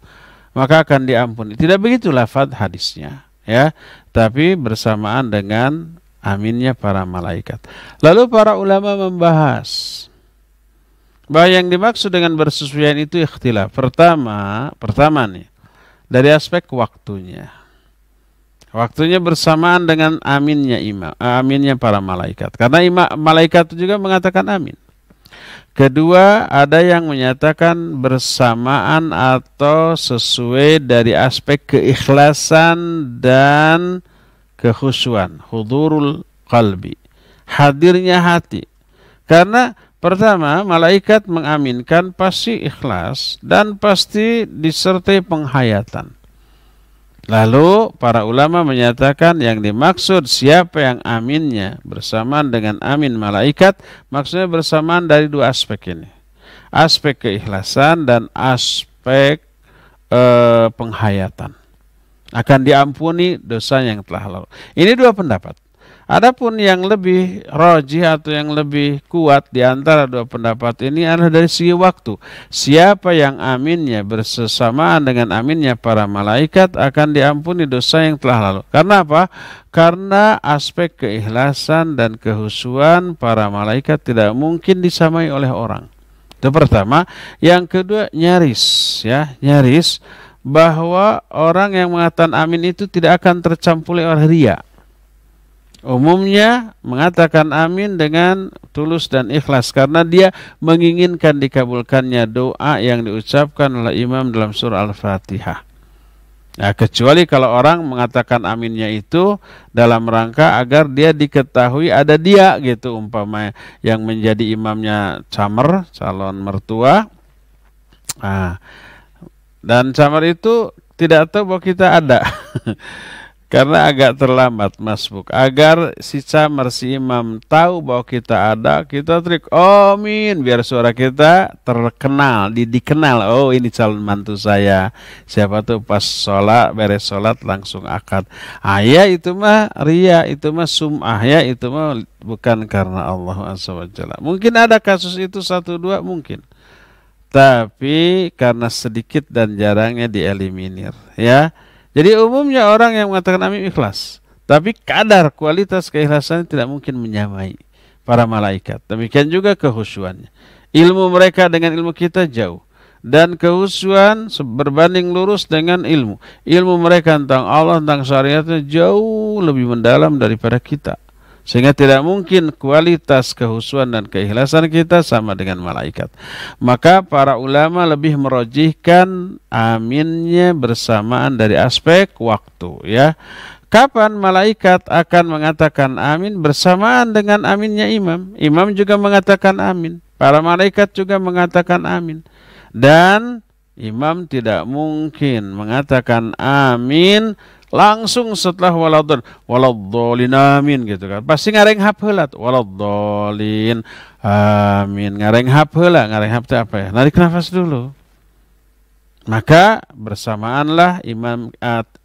maka akan diampuni. Tidak begitu lafaz hadisnya, ya, tapi bersamaan dengan aminnya para malaikat. Lalu para ulama membahas bahwa yang dimaksud dengan bersesuaian itu ikhtilaf. Pertama nih, dari aspek waktunya. Waktunya bersamaan dengan aminnya imam, aminnya para malaikat. Karena malaikat itu juga mengatakan amin. Kedua, ada yang menyatakan bersamaan atau sesuai dari aspek keikhlasan dan kekhusyuan, hudurul qalbi, hadirnya hati. Karena pertama, malaikat mengaminkan pasti ikhlas dan pasti disertai penghayatan. Lalu para ulama menyatakan yang dimaksud siapa yang aminnya bersamaan dengan amin malaikat, maksudnya bersamaan dari dua aspek ini. Aspek keikhlasan dan aspek penghayatan. Akan diampuni dosa yang telah lalu. Ini dua pendapat. Adapun yang lebih rajih atau yang lebih kuat di antara dua pendapat ini adalah dari segi waktu. Siapa yang aminnya bersamaan dengan aminnya para malaikat akan diampuni dosa yang telah lalu. Karena apa? Karena aspek keikhlasan dan kehusuan para malaikat tidak mungkin disamai oleh orang. Itu pertama. Yang kedua, nyaris bahwa orang yang mengatakan amin itu tidak akan tercampuri oleh riya. Umumnya mengatakan amin dengan tulus dan ikhlas karena dia menginginkan dikabulkannya doa yang diucapkan oleh imam dalam surah Al-Fatihah. Nah, kecuali kalau orang mengatakan aminnya itu dalam rangka agar dia diketahui ada dia gitu, umpama yang menjadi imamnya camer, calon mertua. Nah, dan camer itu tidak tahu bahwa kita ada. Karena agak terlambat masbuk. Agar si camer, si imam tahu bahwa kita ada, kita trik amin biar suara kita terkenal, dikenal. Oh, ini calon mantu saya. Siapa tuh pas sholat, beres sholat langsung akad. Ya itu mah riya, itu mah sum'ah, ya itu mah bukan karena Allah SWT. Mungkin ada kasus itu 1-2 mungkin. Tapi karena sedikit dan jarangnya dieliminir, ya. Jadi umumnya orang yang mengatakan amin ikhlas, tapi kadar kualitas keikhlasannya tidak mungkin menyamai para malaikat. Demikian juga kehusuannya. Ilmu mereka dengan ilmu kita jauh, dan kehusuan berbanding lurus dengan ilmu. Ilmu mereka tentang Allah, tentang syariatnya jauh lebih mendalam daripada kita. Sehingga tidak mungkin kualitas kehusuan dan keikhlasan kita sama dengan malaikat. Maka para ulama lebih merojihkan aminnya bersamaan dari aspek waktu, ya. Kapan malaikat akan mengatakan amin? Bersamaan dengan aminnya imam. Imam juga mengatakan amin. Para malaikat juga mengatakan amin. Dan imam tidak mungkin mengatakan amin langsung setelah waladhdallin amin gitu kan. Pasti ngarenghap heula waladhdallin amin. Ngarenghap heula, ngarenghap teh apa ya? Narik nafas dulu. Maka bersamaanlah imam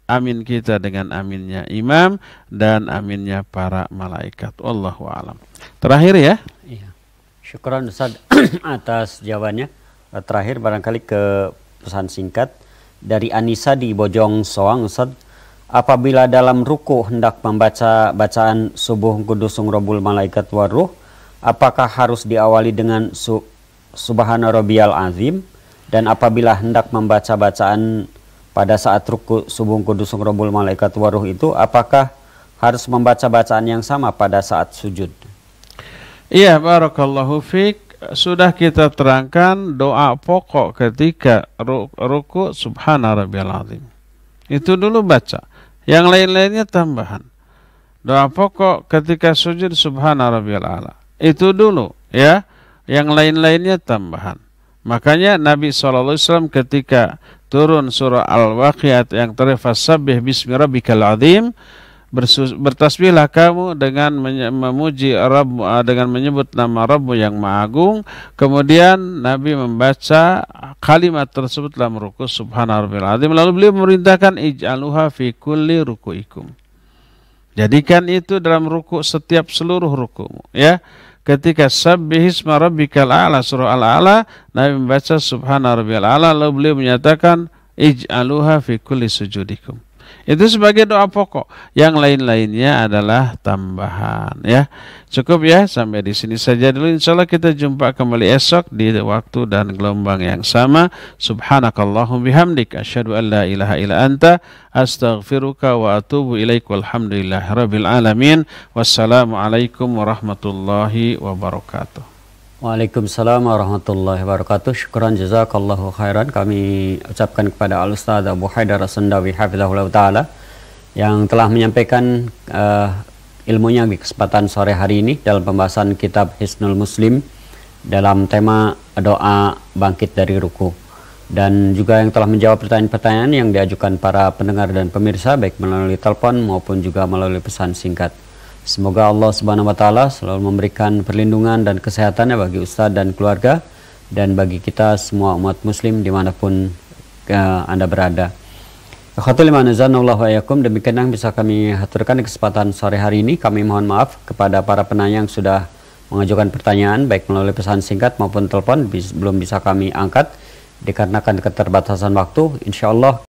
amin kita dengan aminnya imam dan aminnya para malaikat. Wallahu a'lam. Terakhir ya. Iya. Syukran Ustaz atas jawabannya. Terakhir barangkali ke pesan singkat dari Anissa di Bojong Soang, Ustaz. Apabila dalam ruku hendak membaca bacaan subuh kudusung robul malaikat waruh, apakah harus diawali dengan subhana rabbiyal azim? Dan apabila hendak membaca bacaan pada saat ruku subuh kudusung robul malaikat waruh itu, apakah harus membaca bacaan yang sama pada saat sujud? Iya, barakallahu fiik. Sudah kita terangkan doa pokok ketika ruku subhana rabbiyal azim. Itu dulu baca. Yang lain-lainnya tambahan. Doa pokok ketika sujud subhana rabbiyal a'la. Itu dulu ya. Yang lain-lainnya tambahan. Makanya Nabi SAW ketika turun surah Al-Waqi'ah yang fasabbih bismi rabbikal azim, bertasbihlah kamu dengan memuji Rabb, dengan menyebut nama Rabb yang Maha Agung. Kemudian Nabi membaca kalimat tersebut dalam ruku subhana rabbiyal azim. Lalu beliau memerintahkan ij'aluha fi kulli ruku'ikum. Jadikan itu dalam ruku setiap seluruh rukumu ya. Ketika sabbihisma rabbikal a'la surah Al-A'la, Nabi membaca subhana rabbiyal a'la, lalu beliau menyatakan ij'aluha fi kulli sujudikum. Itu sebagai doa pokok. Yang lain-lainnya adalah tambahan ya. Cukup ya, sampai di sini saja dulu. Insyaallah kita jumpa kembali esok di waktu dan gelombang yang sama. Subhanakallahum bihamdik asyhadu an la ilaha illa anta astaghfiruka wa atubu ilaik. Walhamdulillahirabbil alamin. Wassalamualaikum warahmatullahi wabarakatuh. Waalaikumsalam warahmatullahi wabarakatuh. Syukran jazakallahu khairan. Kami ucapkan kepada Al-Ustaz Abu Haidar As-Sandawi hafizahullah ta'ala yang telah menyampaikan ilmunya di kesempatan sore hari ini dalam pembahasan kitab Hisnul Muslim dalam tema doa bangkit dari ruku, dan juga yang telah menjawab pertanyaan-pertanyaan yang diajukan para pendengar dan pemirsa baik melalui telepon maupun juga melalui pesan singkat. Semoga Allah Subhanahu wa taala selalu memberikan perlindungan dan kesehatannya bagi Ustaz dan keluarga dan bagi kita semua umat muslim dimanapun Anda berada. Khatul iman azanallahu wa iyyakum. Demikian yang bisa kami haturkan di kesempatan sore hari ini. Kami mohon maaf kepada para penanya yang sudah mengajukan pertanyaan baik melalui pesan singkat maupun telepon belum bisa kami angkat dikarenakan keterbatasan waktu. Insyaallah